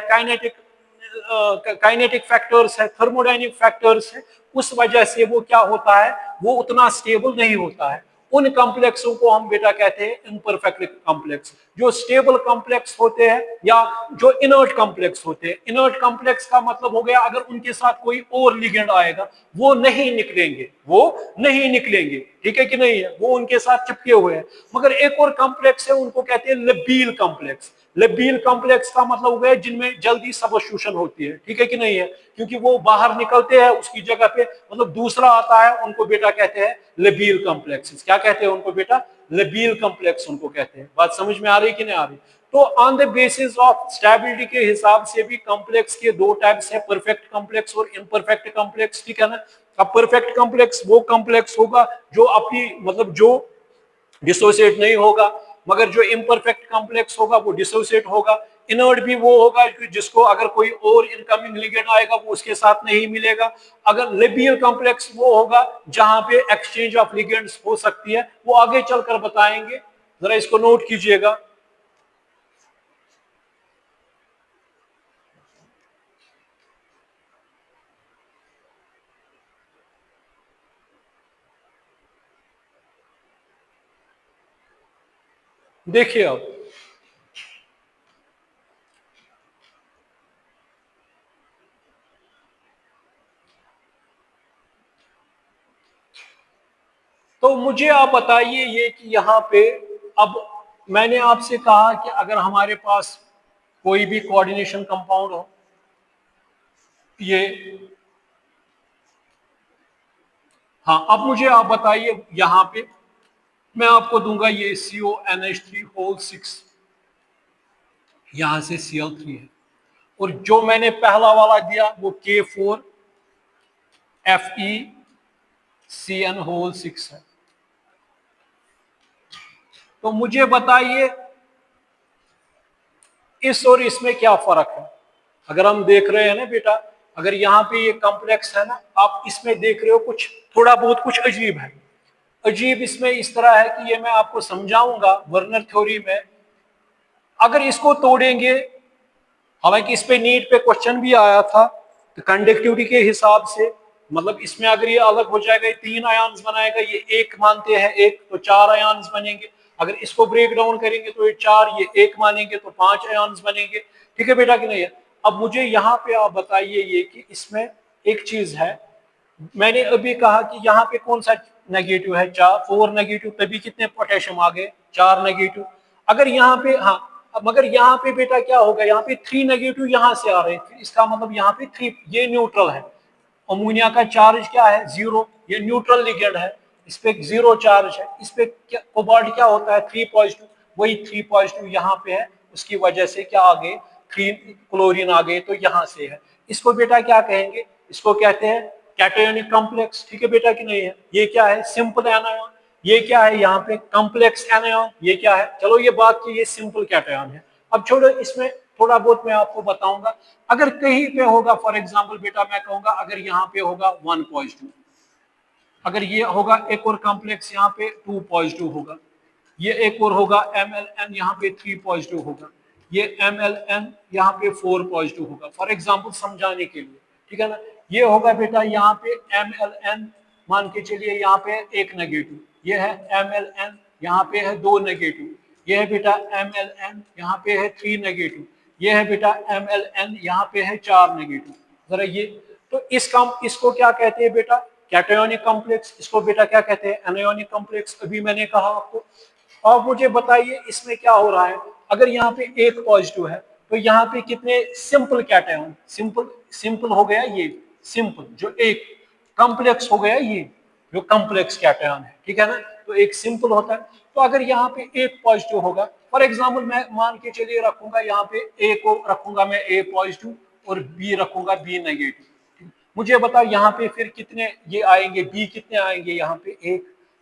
काइनेटिक फैक्टर्स है, थर्मोडायनेमिक फैक्टर्स है, उस वजह से वो क्या होता है, वो उतना स्टेबल नहीं होता है। उन कॉम्प्लेक्सों को हम बेटा कहते हैं इम्परफेक्ट कॉम्प्लेक्स। जो स्टेबल कॉम्प्लेक्स होते हैं या जो इनर्ट कॉम्प्लेक्स होते हैं, इनर्ट कॉम्प्लेक्स का मतलब हो गया अगर उनके साथ कोई और लिगेंड आएगा वो नहीं निकलेंगे, वो नहीं निकलेंगे, ठीक है कि नहीं है, वो उनके साथ चिपके हुए हैं। मगर एक और कॉम्प्लेक्स है, उनको कहते हैं लबील कॉम्प्लेक्स। लबील कॉम्प्लेक्स का मतलब हो गया जिनमें जल्दी सबस्टिट्यूशन होती है, ठीक है कि नहीं है, क्योंकि वो बाहर निकलते हैं उसकी जगह पे मतलब दूसरा आता है, उनको बेटा कहते हैं लबील कॉम्प्लेक्स। क्या कहते हैं उनको बेटा? लबील कॉम्प्लेक्स उनको कहते हैं। बात समझ में आ रही कि नहीं आ रही? तो on the basis of stability के हिसाब से भी कॉम्प्लेक्स के दो टाइप्स है, परफेक्ट कॉम्प्लेक्स और इम्परफेक्ट कॉम्प्लेक्स, ठीक है ना। अब परफेक्ट कॉम्प्लेक्स वो कॉम्प्लेक्स होगा जो अपनी मतलब जो डिसोसिएट नहीं होगा, मगर जो इम्परफेक्ट कॉम्प्लेक्स होगा वो डिसोसिएट होगा। इनर्ट भी वो होगा जिसको अगर कोई और इनकमिंग लिगेंड आएगा वो उसके साथ नहीं मिलेगा। अगर लेबियल कॉम्प्लेक्स वो होगा जहां पे एक्सचेंज ऑफ लिगेंड्स हो सकती है, वो आगे चलकर बताएंगे, जरा इसको नोट कीजिएगा। देखिए अब तो मुझे आप बताइए ये कि यहाँ पे अब मैंने आपसे कहा कि अगर हमारे पास कोई भी कोऑर्डिनेशन कंपाउंड हो, ये हाँ, अब मुझे आप बताइए यहाँ पे मैं आपको दूंगा ये CONH3 होल 6, यहां से Cl3 है, और जो मैंने पहला वाला दिया वो K4FeCN होल 6 है। तो मुझे बताइए इस और इसमें क्या फर्क है। अगर हम देख रहे हैं ना बेटा, अगर यहाँ पे ये कॉम्प्लेक्स है ना, आप इसमें देख रहे हो कुछ थोड़ा बहुत कुछ अजीब है। अजीब इसमें इस तरह है कि ये मैं आपको समझाऊंगा वर्नर थ्योरी में। अगर इसको तोड़ेंगे, हालांकि इस पे नीट पे क्वेश्चन भी आया था, तो कंडक्टिविटी के हिसाब से मतलब इसमें अगर ये अलग हो जाएगा, ये 3 आयन्स बनाएगा, ये एक मानते हैं एक, तो 4 आयन्स बनेंगे। अगर इसको ब्रेक डाउन करेंगे तो ये 4, ये एक मानेंगे तो 5 आयन्स बनेंगे, ठीक है बेटा कि नहीं है। अब मुझे यहाँ पे आप बताइए ये कि इसमें एक चीज है, मैंने अभी कहा कि यहाँ पे कौन सा नेगेटिव है? 4 नेगेटिव, तभी कितने पोटेशियम आ गए? 4 नेगेटिव। अगर यहाँ पे हाँ, मगर यहाँ पे बेटा क्या होगा, यहाँ पे 3 नेगेटिव यहाँ से आ रहे हैं, इसका मतलब यहाँ पे 3, ये न्यूट्रल है। अमोनिया का चार्ज क्या है? 0, ये न्यूट्रल लिगेंड है, इस पे 0 चार्ज है। इस पे कोबाल्ट क्या होता है? 3 पॉजिटिव, वही 3 पॉजिटिव यहाँ पे है, उसकी वजह से क्या आ गए? 3 क्लोरीन आ गए, तो यहाँ से है। इसको बेटा क्या कहेंगे? इसको कहते हैं कैटायोनिक कॉम्प्लेक्स, ठीक है बेटा कि नहीं है। ये क्या है? Simple anion. ये क्या है? यहाँ पे कॉम्प्लेक्स एनायन। ये क्या है? चलो ये बात की, ये सिंपल कैटायन है। अब छोड़ो, इसमें थोड़ा बहुत मैं आपको बताऊंगा। अगर कहीं पे होगा, फॉर एग्जांपल बेटा मैं कहूंगा अगर यहाँ पे होगा 1 पॉजिटिव, अगर ये होगा एक और कॉम्प्लेक्स यहाँ पे 2 पॉजिटिव होगा, ये एक और होगा MLN यहाँ पे 3 पॉजिटिव होगा, ये MLN यहाँ पे 4 पॉजिटिव होगा, फॉर एग्जांपल समझाने के लिए, ठीक है ना। ये होगा बेटा यहाँ पे MLN, मान के चलिए यहाँ पे 1 नेगेटिव, ये है MLN यहाँ पे है 2 नेगेटिव, ये है बेटा MLN यहाँ पे है 3 नेगेटिव, ये है बेटा MLN यहाँ पे है 4 नेगेटिव। जरा ये, तो इस काम इसको क्या कहते हैं बेटा? Cationic complex. इसको बेटा क्या कहते हैं? Anionic complex. अभी मैंने कहा आपको। अब मुझे बताइए इसमें क्या हो रहा है। अगर यहाँ पे 1 पॉजिटिव है तो यहाँ पे कितने सिंपल कैटायन? सिंपल, सिंपल हो गया ये, सिंपल जो एक, कॉम्प्लेक्स हो गया ये जो कॉम्प्लेक्स कैटायन है, ठीक है ना। तो एक सिंपल होता है। तो अगर यहाँ पे 1 पॉजिटिव होगा, फॉर एग्जाम्पल मैं मान के चलिए रखूंगा यहाँ पे ए को रखूंगा मैं A पॉजिटिव और बी रखूंगा B नेगेटिव। मुझे बताओ यहाँ पे फिर कितने ये आएंगे? बी कितने आएंगे यहाँ पे? 1।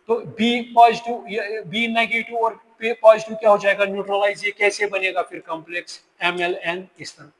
तो बी पॉजिटिव, बी नेगेटिव और पे पॉजिटिव क्या हो जाएगा? न्यूट्रलाइज। ये कैसे बनेगा फिर कॉम्प्लेक्स? MLN इस तरह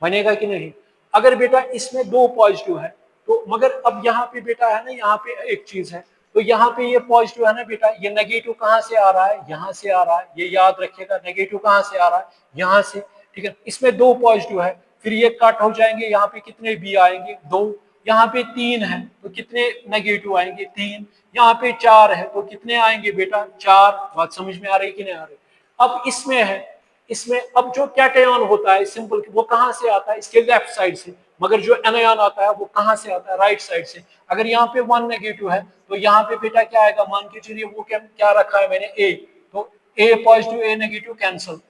बनेगा कि नहीं। अगर बेटा इसमें 2 पॉजिटिव है तो, मगर अब यहाँ पे बेटा है ना, यहाँ पे एक चीज है, तो यहाँ पे ये पॉजिटिव है ना बेटा, ये नेगेटिव कहाँ से आ रहा है? यहाँ से आ रहा है। ये याद रखिएगा, नेगेटिव कहाँ से आ रहा है? यहाँ से, ठीक है। इसमें 2 पॉजिटिव है, फिर ये कट हो जाएंगे, यहाँ पे कितने बी आएंगे? 2। यहाँ पे 3 है तो कितने नेगेटिव आएंगे? 3। यहाँ पे 4 है तो कितने आएंगे बेटा? 4। बात समझ में आ रही कि नहीं आ रही? अब इसमें है, इसमें अब जो कैटायन होता है सिंपल, वो कहां से आता है? इसके लेफ्ट साइड से। मगर जो एनायन आता है वो कहाँ से आता है, राइट साइड से। अगर यहाँ पे 1 नेगेटिव है तो यहाँ पे बेटा क्या आएगा, मान के चलिए वो क्या रखा है मैंने, ए, तो ए पॉजिटिव ए नेगेटिव कैंसिल,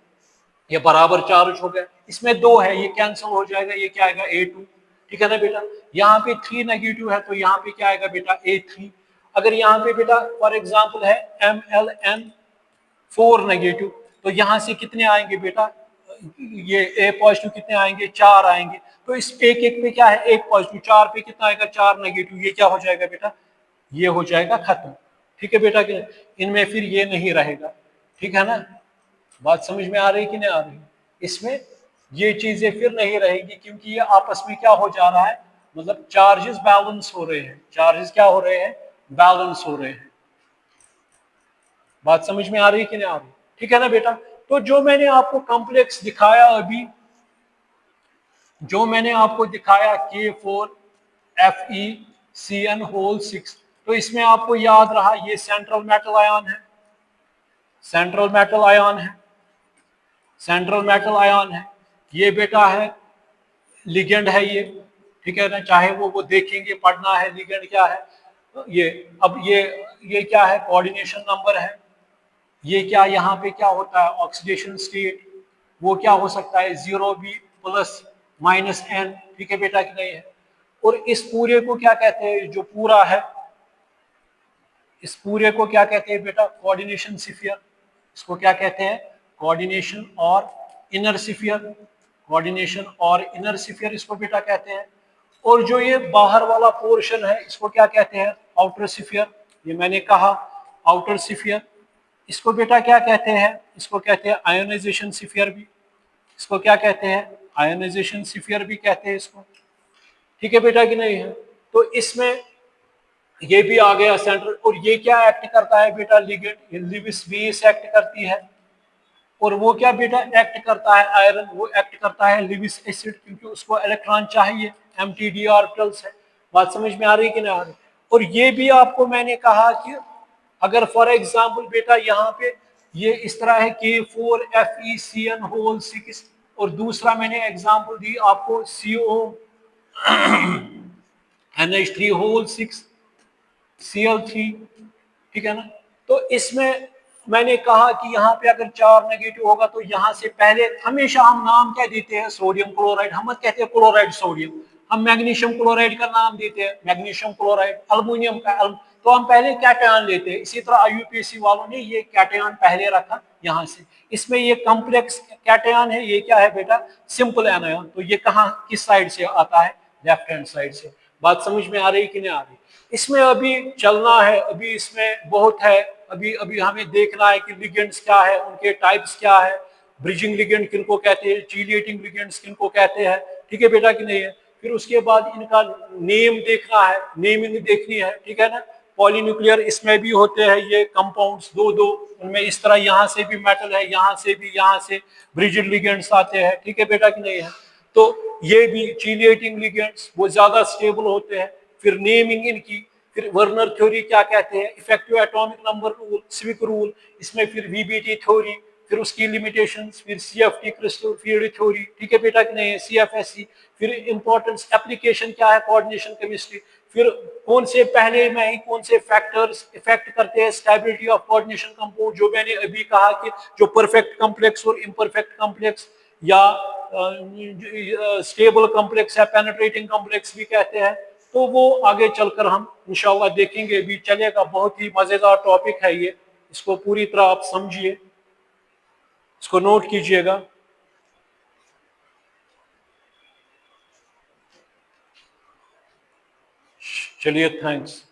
ये बराबर चार्ज हो गया। इसमें 2 है, ये कैंसिल हो जाएगा, ये क्या आएगा A2, ठीक है ना बेटा। यहाँ पे 3 नेगेटिव है तो यहाँ पे क्या आएगा बेटा A3। अगर यहाँ पे बेटा फॉर एग्जांपल है MLN4 नेगेटिव, तो यहाँ से कितने आएंगे बेटा, ये A पॉजिटिव कितने आएंगे, 4 आएंगे। तो इस एक एक पे क्या है, एक पॉजिटिव, 4 पे कितना आएगा, 4 नेगेटिव, ये क्या हो जाएगा बेटा, ये हो जाएगा खत्म। ठीक है बेटा, इनमें फिर ये नहीं रहेगा, ठीक है ना। बात समझ में आ रही कि नहीं आ रही, इसमें ये चीजें फिर नहीं रहेगी, क्योंकि ये आपस में क्या हो जा रहा है, मतलब चार्जेस बैलेंस हो रहे हैं, चार्जेस क्या हो रहे हैं, बैलेंस हो रहे हैं। बात समझ में आ रही कि नहीं आ रही, ठीक है ना बेटा। तो जो मैंने आपको कॉम्प्लेक्स दिखाया अभी, जो मैंने आपको दिखाया K4FeCN6, तो इसमें आपको याद रहा ये सेंट्रल मेटल आयन है, सेंट्रल मेटल आयन है, सेंट्रल मेटल आयन है। ये बेटा है लिगेंड है ये, ठीक है ना, चाहे वो देखेंगे, पढ़ना है लिगेंड क्या है। ये अब ये क्या है, कोऑर्डिनेशन नंबर है। ये क्या, यहाँ पे क्या होता है, ऑक्सीडेशन स्टेट, वो क्या हो सकता है 0B प्लस माइनस N, ठीक है बेटा कि नहीं है। और इस पूरे को क्या कहते हैं, जो पूरा है, इस पूरे को क्या कहते हैं बेटा, कोऑर्डिनेशन सिफियर। इसको क्या कहते हैं, कोऑर्डिनेशन और इनर सिफियर, कोऑर्डिनेशन और इनर सिफियर इसको बेटा कहते हैं। और जो ये बाहर वाला पोर्शन है इसको क्या कहते हैं, आउटर सिफियर। ये मैंने कहा आउटर सिफियर। इसको बेटा क्या कहते हैं, इसको कहते हैं आयोनाइजेशन सिफियर भी, इसको क्या कहते हैं, आयोनाइजेशन सिफियर भी कहते हैं इसको, ठीक है बेटा कि नहीं है। तो इसमें ये भी आ गया सेंट्रल। और ये क्या एक्ट करता है बेटा, लिगेंड, लिविस बेस एक्ट करती है। और वो क्या बेटा एक्ट करता है, आयरन, वो एक्ट करता है लिविस एसिड, क्योंकि उसको इलेक्ट्रॉन चाहिए, एमटीडी ऑर्बिटल्स है। बात समझ में आ रही कि नहीं आ रही। और ये भी आपको मैंने कहा कि अगर फॉर एग्जांपल बेटा यहाँ पे ये इस तरह है K4FeCN6, और दूसरा मैंने एग्जांपल दी आपको CONH3 Cl3, ठीक है ना। तो इसमें मैंने कहा कि यहाँ पे अगर 4 नेगेटिव होगा तो यहाँ से पहले हमेशा हम नाम क्या देते हैं, सोडियम क्लोराइड, हम मत कहते हैं क्लोराइड सोडियम, हम मैग्नीशियम क्लोराइड का नाम देते हैं मैग्नीशियम क्लोराइड, अल्युमिनियम का तो हम पहले कैटायन लेते हैं। इसी तरह आईयूपीएसी वालों ने ये कैटायन पहले रखा यहाँ से। इसमें ये कॉम्प्लेक्स कैटायन है, ये क्या है बेटा, सिंपल एनायन। तो ये कहाँ किस साइड से आता है, लेफ्ट हैंड साइड से। बात समझ में आ रही कि नहीं आ रही। इसमें अभी चलना है, अभी इसमें बहुत है, अभी अभी हमें देखना है कि लिगेंड्स क्या है, उनके टाइप्स क्या है, ब्रिजिंग लिगेंड किनको कहते हैं, चीलिएटिंग लिगेंड्स किनको कहते हैं, ठीक है बेटा कि नहीं है। फिर उसके बाद इनका नेम देखना है, नेमिंग देखनी है, ठीक है ना। पॉलीन्यूक्लियर इसमें भी होते हैं ये कंपाउंड्स, दो दो, उनमें इस तरह यहाँ से भी मेटल है, यहाँ से भी, यहाँ से ब्रिजिड लिगेंड्स आते हैं, ठीक है बेटा कि नहीं है। तो ये भी चीलिएटिंग लिगेंड्स वो ज्यादा स्टेबल होते हैं। फिर नेमिंग इनकी, फिर वर्नर थ्योरी क्या कहते हैं, effective atomic number rule, स्विक rule, इसमें फिर वीबीटी थ्योरी, फिर उसकी लिमिटेशंस, फिर सीएफटी क्रिस्टल फील्ड थ्योरी, ठीक है बेटा कि नहीं है, सीएफएससी, फिर इंपॉर्टेंस एप्लीकेशन क्या है, कोऑर्डिनेशन केमिस्ट्री, फिर कौन से पहले में ही कौन से फैक्टर्स इफेक्ट करते हैं स्टेबिलिटी ऑफ कोऑर्डिनेशन कंपाउंड, जो मैंने अभी कहा कि जो परफेक्ट कॉम्प्लेक्स और इम्परफेक्ट कॉम्प्लेक्स या स्टेबल कॉम्प्लेक्स है, पेनिट्रेटिंग कॉम्प्लेक्स भी कहते हैं। तो वो आगे चलकर हम इंशाल्लाह देखेंगे, भी चलेगा। बहुत ही मजेदार टॉपिक है ये, इसको पूरी तरह आप समझिए, इसको नोट कीजिएगा। चलिए, थैंक्स।